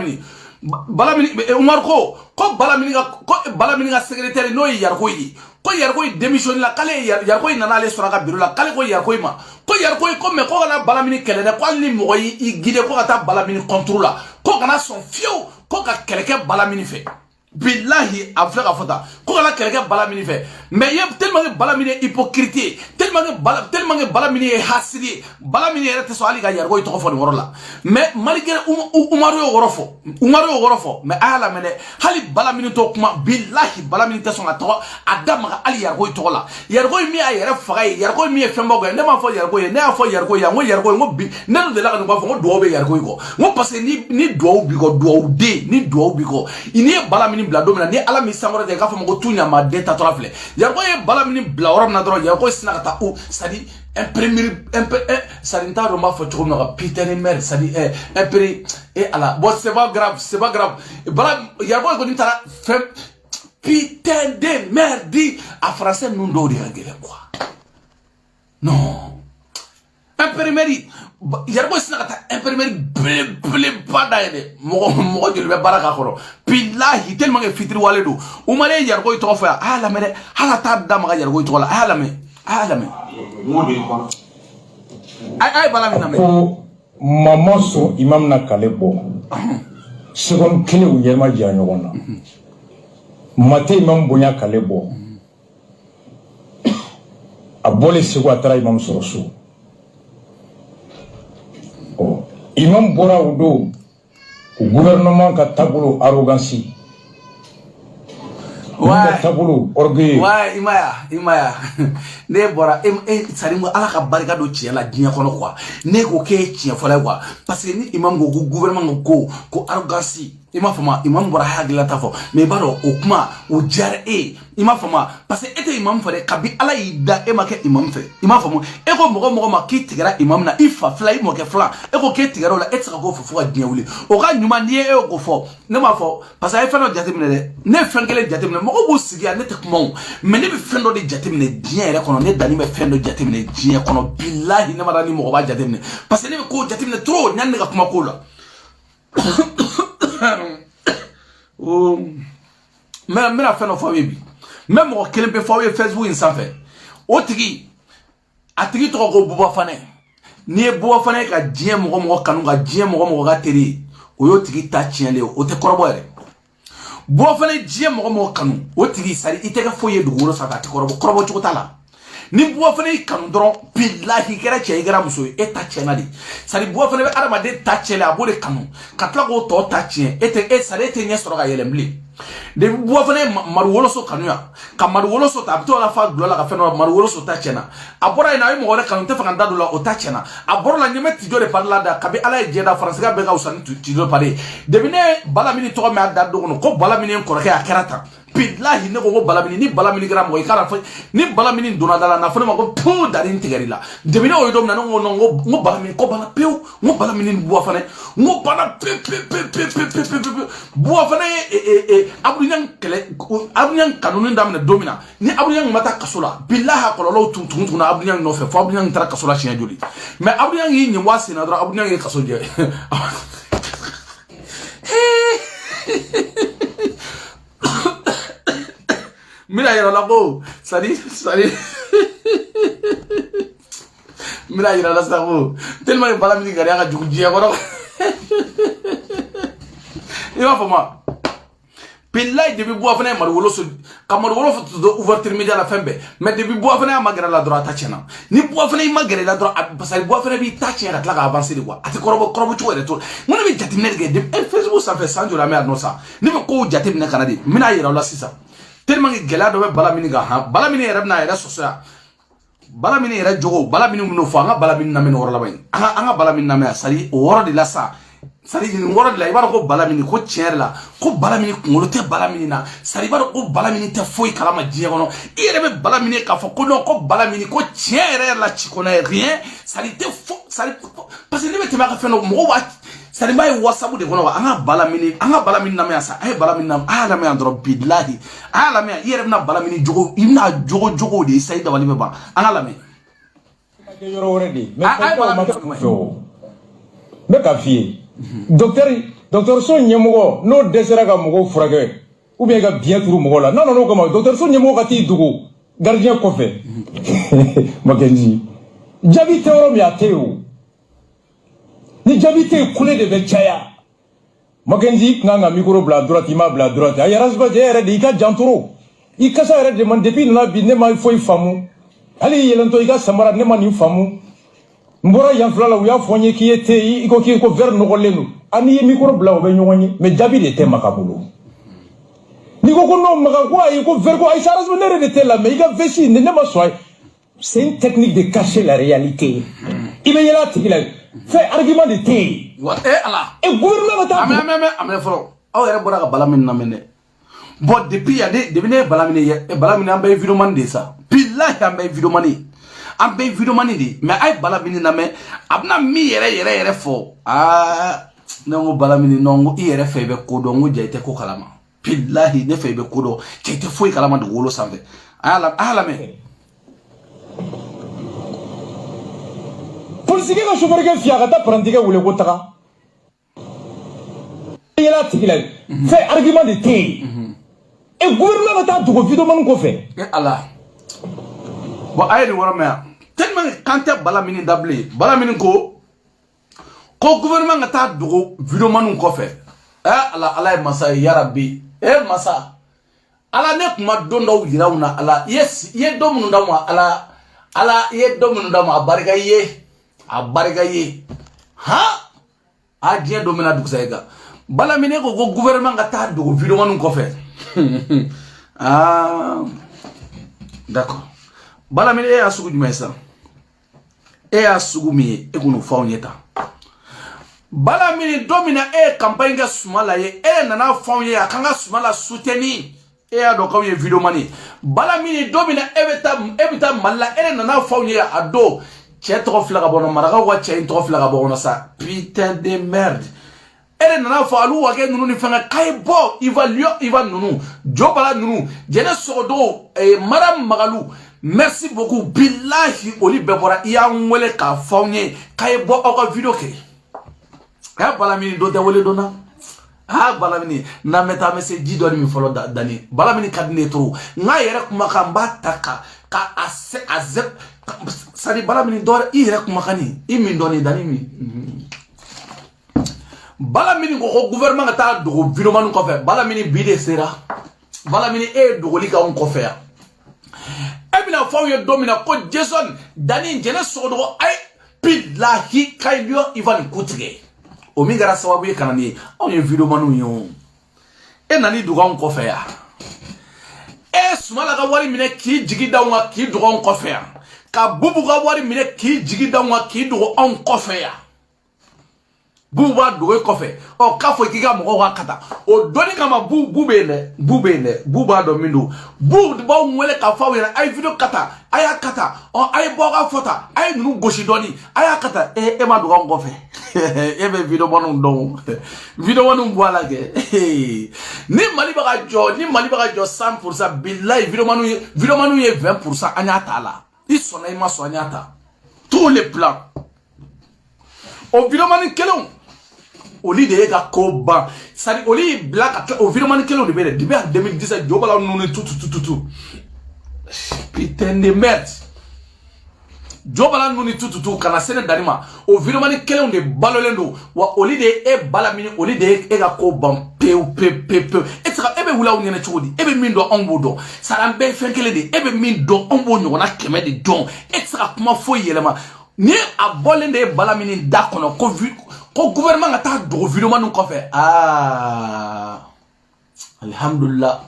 mine Umaru ko bala mine ka secrétaire n'o ye Yarko ye ko Yarko ye démissionné la k'ale Yarko nana ale sɔrɔ a ka bureau la k'ale ko Yarko ma ko Yarko ko mais ko kana bala mine kɛlɛ dɛ ko hali ni mɔgɔ y'i guider ko ka taa bala mine contre la ko kana sɔn fiyewu ko ka kɛlɛ kɛ bala mine fɛ. Billahi a filɛ ka fɔ tan ko kana kɛlɛ kɛ bala mini fɛ mais ye tellement que bala mini hypocrite ye tellement que bala mini ye hasidi ye bala mini yɛrɛ tɛ sɔn hali ka Yarko tɔgɔ fɔ nin yɔrɔ la mais malgré Umaru y'o yɔrɔ fɔ mais a y'a lamɛn dɛ hali bala mini t'o kuma billahi bala mini tɛ sɔn ka tɔgɔ a da maga hali Yarko tɔgɔ la Yarko min y'a yɛrɛ faga ye Yarko min ye fɛnbaw ye ne m'a fɔ Yarko ye ne y'a fɔ Yarko ye n ko Yarko n ko bi ne dun delila ka nin b'a fɔ n ko duwawu bɛ Yarko kɔ n ko parce que ni duwawu b'i kɔ duwawu den ni duwawu b'i kɔ n'i ye bala mini bila don min na ni ala mi sankɔrɔ tɛ k'a fɔ ma ko tu ɲama den tatɔla filɛ Yarko ye bala mini bila yɔrɔ min na dɔrɔn Yarko sina ka taa c'est-à-dire c'est-à-dire n t'a dɔn n b'a fɔ cogo min na ka putain de merde c'est-à-dire imprimé ala bon c'est pas grave bala Yarko kɔni taara fɛn putain de merde a français ninnu dɔw de ka gɛlɛn quoi non imprimé Yarko sina ka taa imprimé belebeleba da ye dɛ mɔgɔ joli bɛ baara k'a kɔrɔ billahi tellement que fitiri wale don Umaru ye Yarko tɔgɔ fɔ yan a y'a lamɛn dɛ hali t'a da maga Yarko tɔgɔ la a y'a lamɛn a ye bala min lamɛn. ko mama sɔn imam na kale bɔ seconde kelen u ɲɛma jira ɲɔgɔn na mate imam bonya kale bɔ a bɔlen Segu a taara imam sɔrɔ so. Imam bɔra o don o gouvernement ka taabolo arrogance ka taabolo orgueil imaya ne bɔra sari ala ka barika don tiɲɛ la diɲɛ kɔnɔ quoi ne ko k'e tiɲɛ fɔlɔ ye quoi parce que ni imam ko gouvernement ko arrogance i m'a fama imam bɔra hakilila ta fɔ mais i b'a dɔn o kuma o diyara i m'a fama parce que e tɛ imam fɛ dɛ kabi ala y'i da e ma kɛ imam fɛ i m'a faamu e ko mɔgɔ ma k'i tigɛra imam na i fa fila i mɔkɛ fila e ko k'e tigɛra o la e tɛ se ka k'o fɔ fo ka diɲɛ wuli o ka ɲuman n'i ye e ko fɔ ne m'a fɔ parce que a ye fɛn dɔ jateminɛ dɛ ne ye fɛn kelen jateminɛ mɔgɔw b'u sigi yan ne tɛ kuma o mais ne bɛ fɛn dɔ de jateminɛ diɲɛ yɛrɛ kɔnɔ ne dani bɛ fɛn dɔ jateminɛ diɲɛ kɔnɔ billahi ne ma da ni mɔgɔ b'a jateminɛ parce que ne bɛ k'o jateminɛ trop yanni ne ka kuma k'o la n bɛna fɛn dɔ fɔ aw ye bi même au kelen be fawe Facebook in sanfɛ o tigi a tigi tɔgɔ ko Buba Fane ni ye Buba Fane ka diɲɛ mɔgɔ kanu ka diɲɛ mɔgɔ ka teri o y'o tigi ta tiɲɛlen o tɛ kɔrɔbɔ yɛrɛ Buba Fane diɲɛ mɔgɔ kanu o tigi sari i tɛ kɛ foyi ye dugukolo sanfɛ a tɛ kɔrɔbɔ cogo t'a la ni Buba Fane kanu dɔrɔn billahi kɛra cɛ i kɛra muso ye e ta tiɲɛna de sari Buba Fane bɛ adamaden ta tiɲɛlen a b'o de kanu ka tila k'o tɔ ta tiɲɛ e tɛ ɲɛ sɔrɔ ka yɛlɛn bilen de Buba Fane Madu Woloso kanu ya ka Madu Woloso ta a bɛ to la fa dulɔ la ka fɛn dɔ Madu Woloso ta tiɲɛna a bɔra yen na a ye mɔgɔ wɛrɛ kanu n tɛ fɛ ka n da don la o ta tiɲɛna a bɔra la ɲɛmɛ Tijo de parla da kabi ala ye diɲɛ da faransikan bɛɛ ka wusa ni Tijo pare debi ne Balamini tɔgɔ min a da don kɔnɔ ko Balamini kɔrɔkɛ a kɛra tan billahi ne ko Balamini ni Balamini kɛra mɔgɔ i k'a fɔ ni Balamini donna da la na fɔ ne ma ko pu dari n tigɛri la debi ne o ye don min na ne ko non ko Balamini ko bana pewu n ko Balamini ni Buba Fane n ko bana pe Buba Fane Abdouñang kanuni daminɛ don min na ni Abdouñang ma taa kaso la billahi a kɔlɔlɔw tun na Abdouñang nɔfɛ fo Abdouñang taara kaso la siɲɛ joli mais Abdouñang y'i ɲɛ waa sen na dɔrɔn Abdouñang ye kaso jɛ mina yira la ko sari mina yira la sa ko tellement que Balamini gari ka jugu diɲɛ kɔnɔ i b'a fɔ ma billahi depuis Buba Fane Madu Woloso ka Madu Woloso to ouverture média la fɛn bɛɛ mais depuis Buba Fane ma gɛrɛ la dɔrɔn a ta tiɲɛna ni Buba Fane ma gɛrɛ la dɔrɔn parce que Buba Fane b'i ta tiɲɛ ka tila ka avancer de quoi a tɛ kɔrɔbɔ cogo yɛrɛ to mun ne bɛ jateminɛ de kɛ Facebook sanfɛ san joli an bɛ a nɔ sa ne bɛ kow jateminɛ ka na de n bɛna yira aw la sisan tellement que gɛlɛya dɔ bɛ Balamini kan han Balamini yɛrɛ bɛna a yɛrɛ sɔsɔ yan Balamini yɛrɛ jogo Balamini minnu fɔ an ka Balamini lamɛn o yɔrɔ laban in an ka Balamini lamɛn sari o yɔrɔ de la sa sari nin yɔrɔ de la i b'a dɔn ko Balamini ko tiɲɛ yɛrɛ la ko Balamini kunkolo tɛ Balamini na sari i b'a dɔn ko Balamini tɛ foyi kalama diɲɛ kɔnɔ i yɛrɛ bɛ Balamini k'a fɔ ko non ko Balamini ko tiɲɛ yɛrɛ la ci kɔnɔ rien sari tɛ fo sari parce que ne bɛ tɛmɛ a ka fɛn dɔ mɔgɔw b'a sari b'a ye WhatsApp de kɔnɔ wa an ka Balamini lamɛn sa a ye Balamini lamɛn a y'a lamɛn dɔrɔn billahi a y'a lamɛn i yɛrɛ bɛna Balamini jogo i bɛna jogo de ye sa i dabali bɛ ban an ka lamɛn. yɔrɔ wɛrɛ de ne ka f'i ye dɔgɔtɔrɔso ɲɛmɔgɔ n'o dɛsɛra ka mɔgɔw furakɛ ou bien ka biɲɛ turu mɔgɔw la n'o kama dɔgɔtɔrɔso ɲɛmɔgɔ ka t'i dogo gardien kɔfɛ Makenzi jaabi tɛ yɔrɔ min a tɛ yen o ni jaabi tɛ yen kule de bɛ caya Makenzi kan ka micro bila droite i m'a bila droite a yɛrɛ yɛrɛ de i ka jantoro i kasa yɛrɛ de man depuis nana bi ne ma foyi faamu hali i yɛlɛntɔ i ka samara ne ma nin faamu n bɔra yan fila la u y'a fɔ n ye k'i ye te i ko verre nɔgɔlen don ani ye micro bila o bɛ ɲɔgɔn ye mais jaabi de tɛ Maka bolo n'i ko non Maka ko ayi ko verre ko ayi sérieusement ne yɛrɛ de tɛ lamɛn i ka vesti ne ma sɔn c'est une technique de cacher la réalité i bɛ yɛlɛ a tigi la fɛ argument de tɛ yen ala gouvernement bɛ taa amɛ fɔlɔ aw yɛrɛ bɔra ka Balamini lamɛn dɛ bon depuis ne ye Balamini ye Balamini an bɛɛ ye vidéoman de sa billahi an bɛɛ ye vidéoman an bɛɛ vidéoman de mais a ye Balamini lamɛn a bɛna min yɛrɛ fɔ ne ko Balamini non ko i yɛrɛ fɛ i bɛ ko dɔn n ko ja i tɛ ko kalama billahi ne fɛ i bɛ ko dɔn cɛ i tɛ foyi kalama dugukolo sanfɛ a y'a lamɛn polisikɛ ka chauffeur fiya ka taa parantikɛ wele ko taga yɛlɛ a tigi la fɛ argument de tɛ yen gouvernement bɛ taa dogo vidéoman kɔfɛ ala bon a ye nin wɔrɔ mɛn yan tellement que kan tɛ Balamini da bilen Balamini ko gouvernement ka taa dogo vidéoman kɔfɛ ala ye masa ye yarabi masa ala ne kuma don dɔw yira u na ala i ye don minnu d'a ma ala i ye don minnu d'a ma a barika i ye a diɲɛ don min na dugusa i kan Balamini ko gouvernement ka taa dogo vidéoman kɔfɛ d'accord Balamini e y'a sugu jumɛn sisan e y'a sugu min ye e k'o fɔ anw ye tan Balamini don min na e ye campagne kɛ Suma la ye e nana fɔ anw ye a kan ka Suma la soutenir e y'a dɔn k'aw ye vidéoman ye Balamini don min na e bɛ taa Mali la e nana fɔ anw ye a don cɛ tɔgɔ filɛ ka bɔ kɔnɔ marakaw ka cɛ in tɔgɔ filɛ ka bɔ kɔnɔ sa putain de merde e nana fɔ alu wakɛ ninnu ni fɛn k'a ye bɔ i va ninnu Jo Bala ninnu jɛnɛ sɔgɔdɔgɔ Madame Magalu merci beaucoup billahi oli bɛɛ bɔra i y'an wele k'a fɔ anw ye k'a ye bɔ aw ka vidéo kɛ a ye Balamini don tɛ wele dɔn na ah balamini na meta mese jido ni folo dani balamini kadne tro nga yere kuma kamba taka ka ase sari balamini dore yere kuma kani imi ndoni dani mi balamini ko gouvernement ta do video manu ko fe balamini bide sera balamini e do lika on ko fe ya ebina fawo domina ko Jason dani jene sodo ay billahi kaylio Ivan Kutige o mi gara sababu ye kanani on ye video manu yo e nani duga ko fe ya e sumala ga wari mine ki jigi dawnga ki duga ko fe ya ka bubu ga wari mine ki jigi dawnga ki duga on ko fe ya buba duga ko fe o ka fo ki ga mo wa kata o doni kama bubene buba do mindu bu ba nwele ka fa wera ay video kata aya kata o ay boga fota ay nu goshi doni aya kata e ma duga ko fe e be video bonu don video bonu boala ge ni mali baga jo 100% billahi video manu ye 20% anya tala isona ima so anya ta tous les plans o video manu kelon oli de ga ko ban sari oli black o video manu kelon de be 2017 jobala nunu tout putain de merde jobala nunu tout kana sene danima o video manu kelon de balolendo wa oli de e balamini oli de e ga ko ban pe etra ebe wula unyene chudi ebe mindo onbodo sarambe fenkele de ebe mindo onbo na keme de don etra kuma fo yelema ni abolende balamini dakono ko gouvernement ata do video manu ko fe alhamdulillah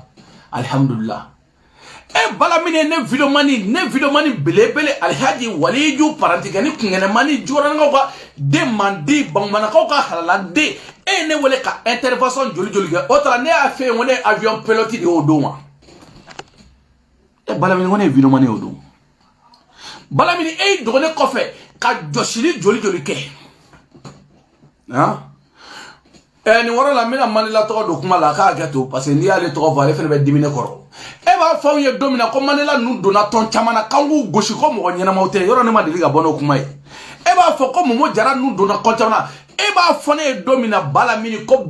e balamini ne video mani belebele alhaji waliju parantikani kungene mani joranga ko demandi bangmana ko ka halala de e ne wele ka intervention joli ge otra ne a fait on avion pilote de odoma e balamini wona video mani odo balamini e do ne ko fe ka joshili joli ke ni wara la mina manila to do kuma la ka gato parce que ni ale to vale fe be dimine koro e ba fa ye domina ko manila nu do na ton chamana kangu goshi ko mo nyana mawte yoro ne ma diliga bono kuma e ba fa ko mo jara nu do na ko chamana e ba fa ne domina balamini ko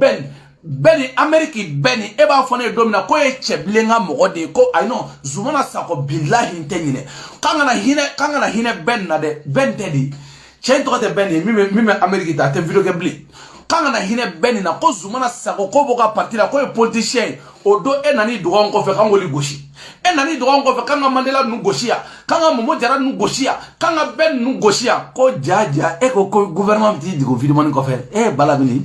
beni Ameriki beni e ba fa ne domina ko e cheblenga mo de ko I know zumana sako billahi ntenyine kanga na hine ben na de ben tedi chen to te beni mi Ameriki ta te video ke bli kanga na hine beni na ko zumana sako ko boka partira ko e politicien odo e nani dogon ko fe kango li goshi e nani dogon ko fe kanga Mandela nu goshia kanga momo jara nu goshia kanga ben nu goshia ko jaja e ko gouvernement ti digo video mani ko fe e balamini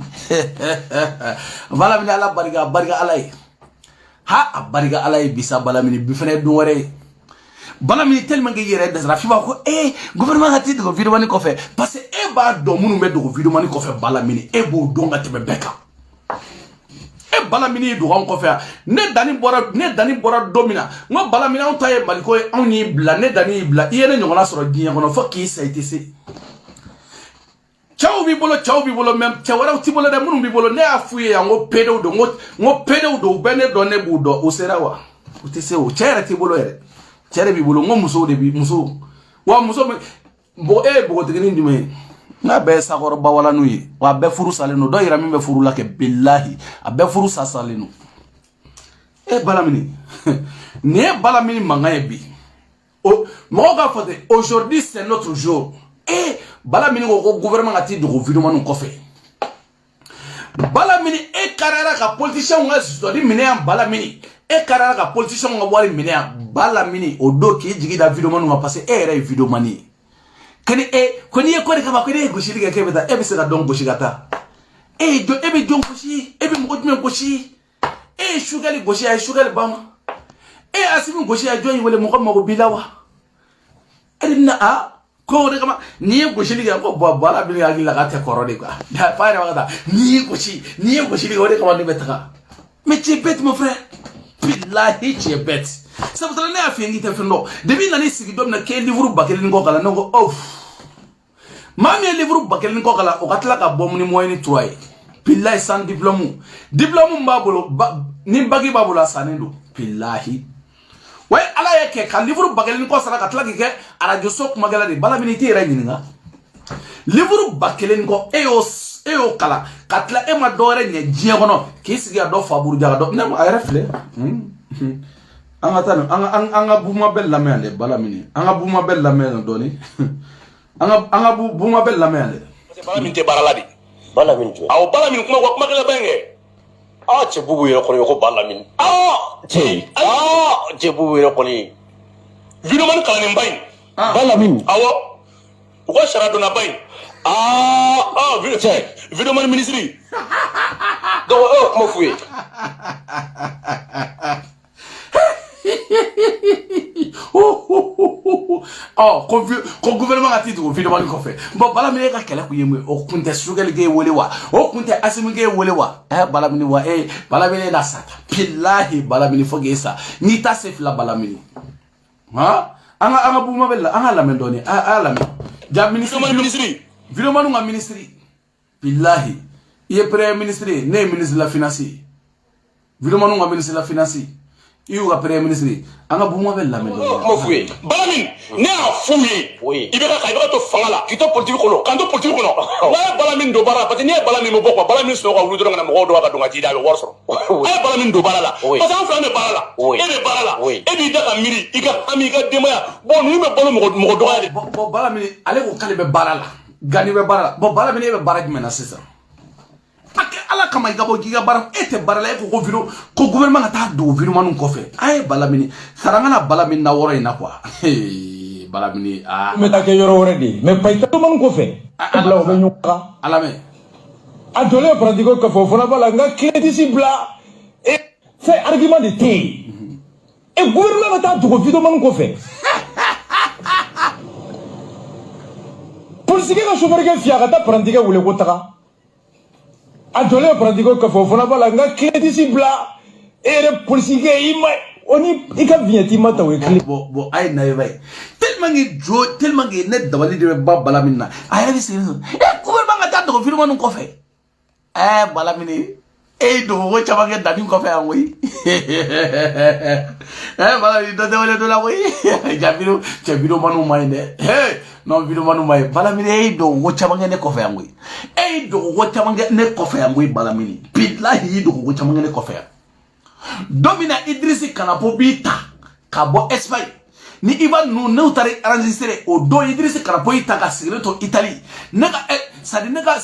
balamini ala bariga alay ha bariga alay bisa balamini bi fene du wore balamini tellement que yere desra fi ba ko gouvernement ati digo video mani ko fe parce que e ba do munu me digo video mani ko fe balamini e bo do ngati be beka balamini do ko fe ne dani bora domina ngo balamini on taye maliko on ni bla ne dani bla yene nyona soro dinya kono faki saitisi chaw bi bolo même chawara ti bolo de munum bi bolo ne afuye ya ngo pedo do bene do ne budo o serawa utese o chere ti bolo ere chere bi bolo ngo muso de bi muso wa muso bo bo tigini ndime na be sakoro bawala nuyi wa be furu saleno do yira mimbe furu lake billahi abe furu sasaleno balamini ne balamini mangaye bi o moga fote aujourd'hui c'est notre jour balamini ko gouvernement ati do video manu ko fe balamini karara ka politicien nga histoire mine am balamini karara ka politicien nga wari mine balamini o do ki jigi da video manu nga passer era video mani kani koni ye koni kama koni goshiri ga kebeta se ga don goshigata do ebe jon goshi ebe mo godme goshi shugali goshi ay shugali bama asimi goshi ay joyi wala mo ko mo bilawa na ko de kama ni goshiri ga ko bala bi ga la ga te korode quoi da fare wada ni goshi ga wala kama ni betaka mais tu es bête mon frère billahi tu es bête ça vous allez à finir te fendo depuis nani sigi dom na ke livre bakelin ko kala no mami livre bakelin ko kala o katla ka bom ni moyeni troye billahi sans diplôme mbabolo ni bagi babula sanendo billahi way ala yake ka livre bakelin ko sala katla ke radio sok magala de balamini ti ra nyinga livre bakelin ko e yo kala katla e ma dore nye jie kono ki sigi do faburu jaga do nem ay refle anga tan anga buma bel la mele bala mini anga buma bel la mele doni anga buma bel la mele bala min te baraladi bala min jo aw bala min kuma kala benge che bubu yero kono ko bala min che bubu yero kono video man kala ni mbain bala min awo ko sharado na bain video man ministry do mo fuye ko gouvernement a titre video man ko fe bon bala mi ka kala ku yemwe o kunte sugal ge wole wa o kunte asimi ge wole wa bala mi wa bala mi na sata billahi bala mi fo ge sa ni ta se fla bala mi ha anga buma bella anga la mendoni ala mi ja ministry video manu nga ministry billahi ye premier ministre ne ministre la finance video manu nga ministre la finance iu ga premier ministre anga buma bella mendoni mo fuye balamin ne a fuye ibe ka to fangala kito politique kono kanto politique kono wa balamin do bara pati ne balamin mo bokwa balamin so ga wulu do nga mo do ga do nga ti da be worso ay balamin do bara la parce que flan ne bara la e be bara la e bi da ka miri iga ami ga demaya bon nu me bolo mo do ga de bo balamin ale ko kale be bara la gani be bara la bo balamin e be bara ki mena sesa ake ala kama igabo giga bara ete bara la ko video ko gouvernement ta do video manu ko fe ay balamin saranga na balamin na woro ina kwa balamini meta ke yoro already me paita to man ko fe bla o be nyuka alame adole pratico ko fo fona bala nga crédit si bla et fait argument de té et gouvernement ta do video man ko fe politique ka chauffeur ke fiaka ta pratico wule ko taka adole pratico ko fo fona bala nga crédit si bla et politique ima oni ika vignette mata we clip bo ay na yebay tellement que net dabali de bala minna ay ni sinu gouvernement ta do film manu ko fe bala mini do wo chaba ke dani ko fe anwi bala ni do wala do la wi jabiro manu mai de non video manu mai bala mini do wo chaba ne ko fe anwi do wo chaba ne ko fe anwi bala mini billahi do wo chaba ne ko fe Domina Idrissi Kanapo bita kabo Espagne ni iba no neutari enregistré o do Idrissi Kanapo ita ka secreto Italie nega sadi nega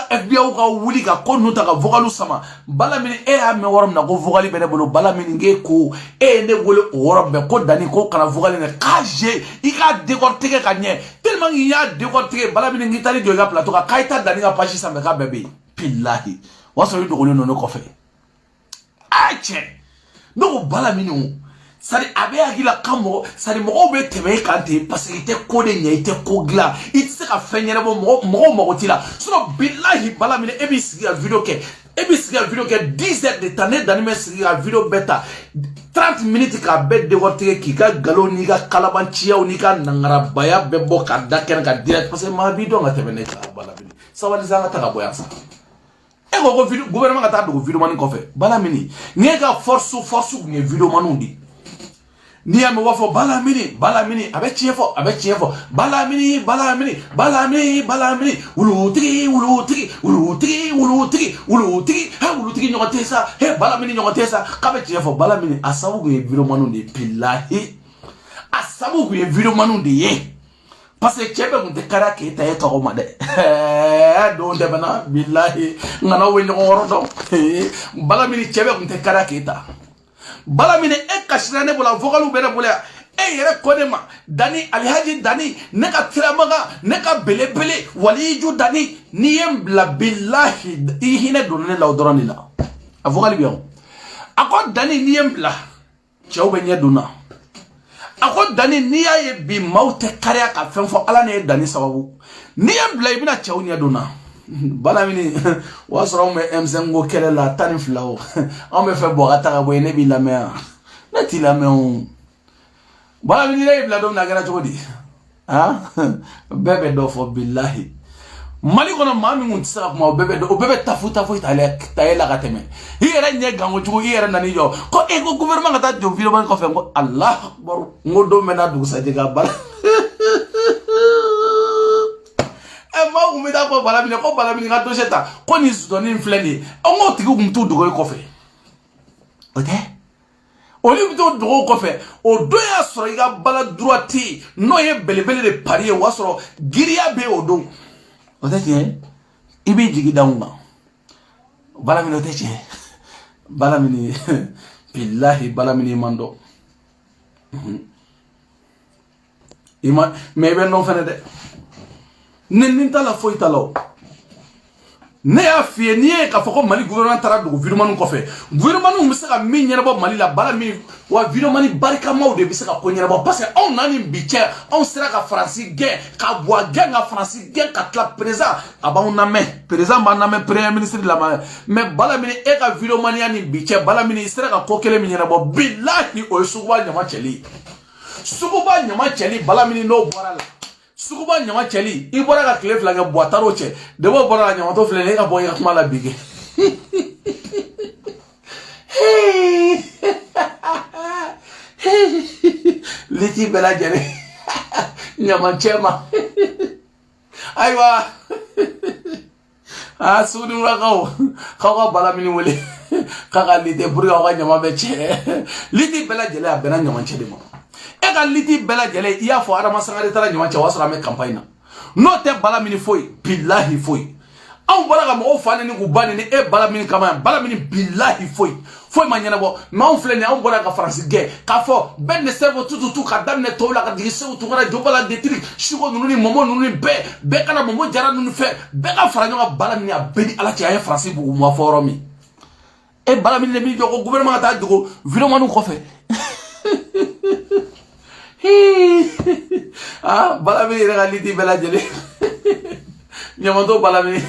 FBI ka wuli ka ko no ta ka vocalu sama bala mini a me worom na ko vocali bene bolo bala mini nge ko ne wole o worom be ko dani ko kana vocali ne kaje ika décortiquer ka nye tellement il y a décortiquer bala mini ngi tali do ga plateau ka kaita dani ka pachi sama ka bebe billahi waso do ko no ko fe ache no bala minu sari abe agila kamo sari mo be teme kante parce que te ko de nye te ko gla it se ka fenyere mo tila so billahi bala minu ebi sigi video ke 10 heures de temps d'anime sigi video beta 30 minutes ka be de wote ki ka galo ni ka kalabanchiya ni ka nangara baya be bo ka daken ka direct parce que ma video nga teme ne ka bala minu sawali zanga ta ka boyansa ko video gouvernement ta do video manu ko fe bala mini ngeka force nge video manu di ni am wafo bala mini abe chiefo bala mini uluti nyotesa he bala mini nyotesa kabe chiefo bala mini asabu nge video manu di billahi asabu nge video manu di ye parce que chebe mun tekara ke ta eto ko made do de bana billahi ngana we nyoro do bala mini chebe mun tekara ke ta bala mini kashirane bola vocalu bere bola yere konema dani alhaji dani neka tiramaga neka bele waliju dani niyem la billahi ihine donne la odorani la avogali bion akon dani niyem la chawbe nyaduna ako dani niya ye bi maute kariya ka fenfo ala ne dani sababu niya bla ibina chawnya dona bala mini wasoro me emzengo kele la tani flawo on me fe bogata ka boy ne bi la mer na ti la mer bala mini ne bla dom na gara chodi bebe do fo billahi mali kono mami mun tsara kuma bebe tafuta fo itala ka teme yere nye gango jugo yere nani yo ko ego gouvernement ta jo video ban ko fe ngo allah akbar ngodo mena du sa diga bal ma umida taa ko balamini ka dossier ta ko ni zutoni filɛ nin ye an k'o tigi kun t'u dogo i kɔfɛ o tɛ olu bɛ t'o dogo kɔfɛ o don y'a sɔrɔ i ka bala droite n'o ye belebele de pari ye o y'a sɔrɔ giriya bɛ o don o tɛ tiɲɛ i b'i jigi da mun kan balamini o tɛ tiɲɛ balamini bilahi balamini man dɔn mais i bɛ nɔ fɛnɛ dɛ ni t'a la foyi t'a la o ne y'a f'i ye n'i ye k'a fɔ ko Mali gouvernement taara dogo vidéoman kɔfɛ vidéoman bɛ se ka min ɲɛnabɔ Mali la bala min wa vidéoman barikamaw de bɛ se ka ko ɲɛnabɔ parce que anw n'a ni bi cɛ anw sera ka Faransi gɛn ka bɔ a gɛn ka Faransi gɛn ka tila président a b'anw lamɛn président b'an lamɛn premier ministre lamɛn mais bala min e ka vidéomaniya ni bi cɛ bala min i sera ka ko kelen min ɲɛnabɔ bilahi o ye suguba ɲama cɛli suguba ɲama cɛli bala min n'o bɔra la suguba ɲama cɛli i bɔra ka tile fila kɛ buwataro cɛ debo bɔra la ɲamatɔ filɛ e ka bɔ i ka kuma la bi kɛ liti bɛɛ lajɛlen ɲamacɛ ma ayiwa suguninkakaw k'aw ka bala min wele k'a ka lite pour que aw ka ɲama bɛ cɛ liti bɛɛ lajɛlen a bɛnna ɲamacɛ de ma e ka liti bɛɛ lajɛlen i y'a fɔ Adama Sangare taara ɲama cɛ o y'a sɔrɔ an bɛ campagne na n'o tɛ bala min foyi bilahi foyi anw bɔra ka mɔgɔw fa ni k'u ba ni e bala min kama yan bala min bilahi foyi ma ɲɛnabɔ mais anw filɛ nin ye anw bɔra ka Faransi gɛn k'a fɔ bɛɛ ne serve tututu ka daminɛ tɔw la ka jigin Seku Tunkara Jobala Detiri Siko ninnu ni Momo ninnu ni bɛɛ kana Momo Jara ninnu fɛ bɛɛ ka fara ɲɔgɔn kan bala min a bɛɛ ni Ala cɛ a ye Faransi bugu ma fɔ yɔrɔ min e bala min de b'i jɔ ko gouvernement ka taa dogo vidéoman kɔfɛ bala min yɛrɛ ka liti bɛɛ lajɛlen ɲamatɔ bala min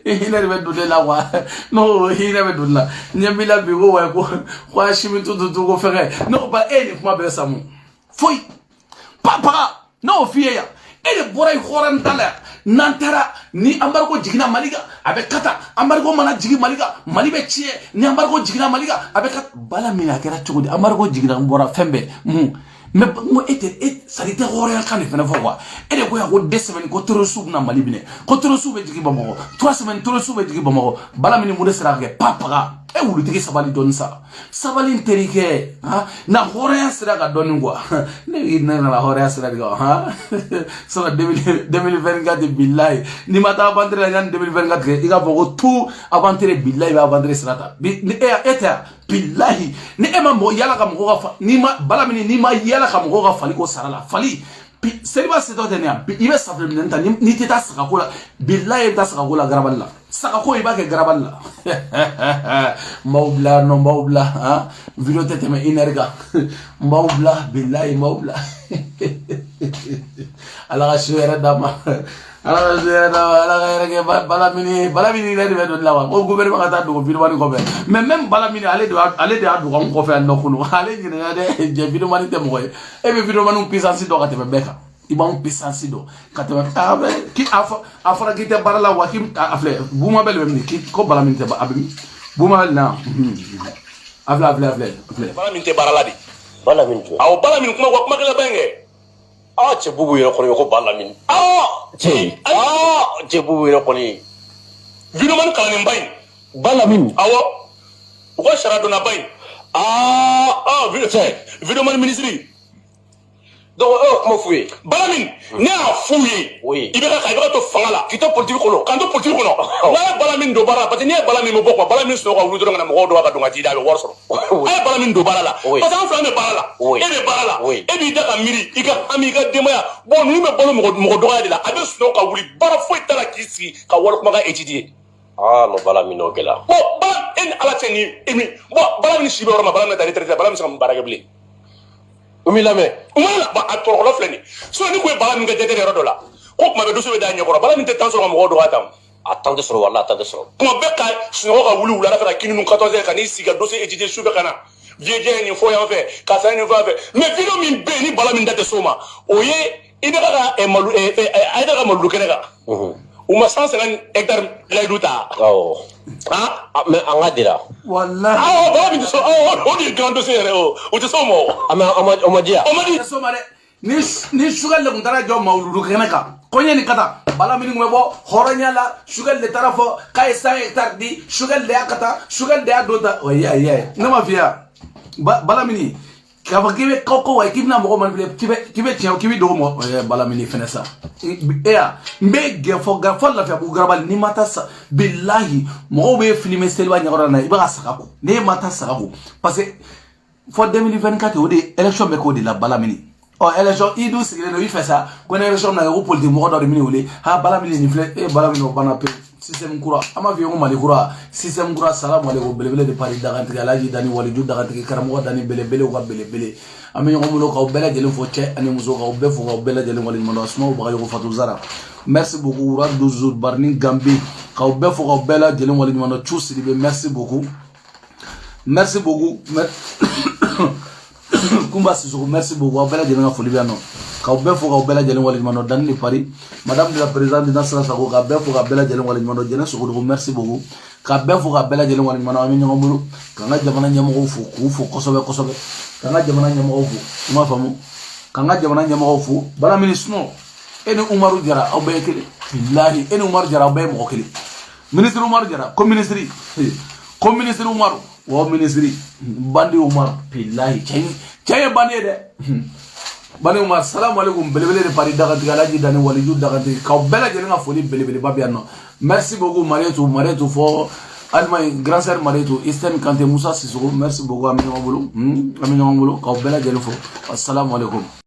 hinɛ de bɛ don ne la wa n'o hinɛ bɛ don la ɲɛ b'i la bi ko wa ko a simi tututu ko fɛnkɛ ne ko ba e ni kuma bɛɛ samu foyi papaga n'o f'i ye yan e de bɔra i hɔrɔn ta la yan n'an taara ni embargo jiginna Mali kan a bɛ kata embargo mana jigin Mali kan Mali bɛ tiɲɛ ni embargo jiginna Mali kan a bɛ kata bala min a kɛra cogo di embargo jiginna n bɔra fɛn bɛɛ mais n ko e sadi tɛ hɔrɔnya kan de fɛnɛ fɔ quoi e de ko yan ko 2 semaines ko terroriste bɛna Mali minɛ ko terroriste bɛ jigin Bamakɔ 3 semaines terroriste bɛ jigin Bamakɔ bala min mun de sera ka kɛ papaga e wulutigi sabali dɔɔni sa sabali n terikɛ na hɔrɔnya sera ka dɔɔni quoi ne nana hɔrɔnya sera de kan sɔrɔ 2024 bilahi ni ma taa aventure la yanni 2024 kɛ i ka fɔ ko tout aventure bilahi bɛ aventure sira ta ni e tɛ bilahi ni e ma yala ka mɔgɔ ka fa ni ma bala min ni ma yala ka mɔgɔ ka fali ko sara la fali seriba setɔ tɛ ne yan i bɛ safunɛ minɛ ta n'i tɛ taa sagako la bilahi i bɛ taa sagako la garabali la sagako i b'a kɛ garabali la n b'aw bila non n b'aw bila video tɛ tɛmɛ 1 heure kan n b'aw bila bilahi n b'aw bila ala ka su yɛrɛ d'a ma ala ka su yɛrɛ d'a ma ala ka yɛrɛ kɛ bala min yɛrɛ de bɛ don la wa ko gouvernement ka taa dogo vidéoman kɔfɛ mais même bala min ale de y'a dogo an kɔfɛ yan nɔ kunu ale ɲinɛna dɛ jɛ vidéoman tɛ mɔgɔ ye e bɛ vidéoman puissance dɔn ka tɛmɛ bɛɛ kan i b'anw puissance dɔn ka tɛmɛ a fɔra k'i tɛ baara la wa k'i a filɛ Buma bɛɛ de bɛ min ko bala min tɛ a bɛ min Buma na a filɛ bala min tɛ baara la de bala min tɛ awɔ bala min kuma kɛla bɛn kɛ cɛ bubu yɛrɛ kɔni ko bala min cɛ bubu yɛrɛ kɔni vidéoman kalannen ba in bala min awɔ u ka sariya donna ba in vidéoman ministre donc kuma f'u ye bala min ne y'a f'u ye i bɛ ka to fanga la k'i to politique kɔnɔ k'an to politique kɔnɔ n'a ye bala min don baara la parce que n'i ye bala min bɔ quoi bala min sunɔgɔ ka wuli dɔrɔn ka na mɔgɔw dɔn ka don ka t'i da a bɛ wari sɔrɔ a ye bala min don baara la parce que an fila bɛ baara la e bɛ baara la e b'i da ka miiri i ka hami i ka denbaya bon ninnu bɛ balo mɔgɔ dɔgɔya de la a bɛ sunɔgɔ ka wuli baara foyi t'a la k'i sigi ka wari kumakan étudier non bala min n'o kɛla bon bala e ni ala cɛ ni bon bala min si bɛ yɔrɔ ma bala min ta retraite bala min se ka mun baara kɛ bilen o m'i lamɛn a tɔrɔkɔlɔ filɛ nin sinon ni ko ye bala min kɛ jɛgɛ yɔrɔ dɔ la ko kuma bɛ doso bɛ da ɲɛkɔrɔ bala min tɛ temps sɔrɔ ka mɔgɔw dɔgɔya tan a temps tɛ sɔrɔ wala a temps tɛ sɔrɔ kuma bɛɛ ka sunɔgɔ ka wuli wulada fɛ ka kini nu 14 ka n'i sigi ka dossier étudier sufɛ ka na vieux ye nin fɔ yan fɛ ka sa nin fɔ yan fɛ mais vidéo min bɛ yen ni bala min da tɛ s'o ma o ye i bɛ ka malo a ye ka malo kɛnɛ kan u ma 150 hectares layidu ta mais an ka dira wallahi bala min tɛ so o de ye grand dossier yɛrɛ o tɛ s'o ma o ma di yan o ma di so ma dɛ ni sugal le kuntara jɔ mawuludu kɛnɛ kan koɲɛ ni kata bala mini kun bɛ bɔ hɔrɔnya la sugal de taara fɔ k'a ye 100 hectares di sugal de y'a kata sugal de y'a don ta o ye ne ma fiya bala mini k'a fɔ k'i bɛ ko wa k'i bɛna mɔgɔ manipulé k'i bɛ tiɲɛ k'i bɛ dogo mɔgɔ o ye bala mini fɛnɛ sa ya n bɛ gɛfɔ lafiya ko garabali n'i ma taa sa bilahi mɔgɔw bɛ filmer Seliba ɲɛkɔrɔ na i bɛ ka saga ko n'e ma taa saga ko parce que fɔ 2024 o de élection bɛ k'o de la bala mini élection i dun sigilen don i fɛ sa ko ni élection na kɛ ko politique mɔgɔ dɔ de bɛna wele bala mini nin filɛ bala mini o banna pe système kura an b'a f'i ye ko Mali kura système kura salamu aleykum belebele de Paris dagantigi Alaji Dani Waliju dagantigi karamɔgɔ Dani belebele u ka belebele an bɛ ɲɔgɔn bolo k'aw bɛɛ lajɛlen fo cɛ ani muso k'aw bɛɛ fo k'aw bɛɛ lajɛlen waleɲuman dɔn Asumaworo Bagayogo Fatou Zara merci beaucoup Wura Douzou Barni Gambi k'aw bɛɛ fo k'aw bɛɛ lajɛlen waleɲuman dɔn Thiou Sidibé merci beaucoup Kumba Sissoko merci beaucoup aw bɛɛ lajɛlen ka foli bɛ yan nɔ k'aw bɛɛ fo k'aw bɛɛ lajɛlen waleɲuman dɔn Dani de Paris madame de la présidente Nasra Sakɔ k'a bɛɛ fo k'a bɛɛ lajɛlen waleɲuman dɔn Jɛnɛ Sogodogo merci beaucoup k'a bɛɛ fo k'a bɛɛ lajɛlen waleɲuman dɔn an bɛ ɲɔgɔn bolo k'an ka jamana ɲɛmɔgɔw fo k'u fo kosɛbɛ kosɛbɛ k'an ka jamana ɲɛmɔgɔw fo i m'a faamu k'an ka jamana ɲɛmɔgɔw fo bala mini sunɔ e ni Umaru Jara aw bɛɛ ye kelen bilahi e ni Umaru Jara aw bɛɛ ye mɔgɔ kelen ministre Umaru Jara ko ministre Umaru wa ministre bandi Umaru bilahi cɛ ye bandi ye dɛ bani Umar salamu aleykum belebele de Paris dagantigi Alaji Dani Waliju dagantigi k'aw bɛɛ lajɛlen ka foli belebeleba bɛ yan nɔ merci beaucoup Marietou fɔ Allemagne grand sœur Marietou Eastern Kanté Moussa Sissoko merci beaucoup an bɛ ɲɔgɔn bolo k'aw bɛɛ lajɛlen fo assalamu aleykum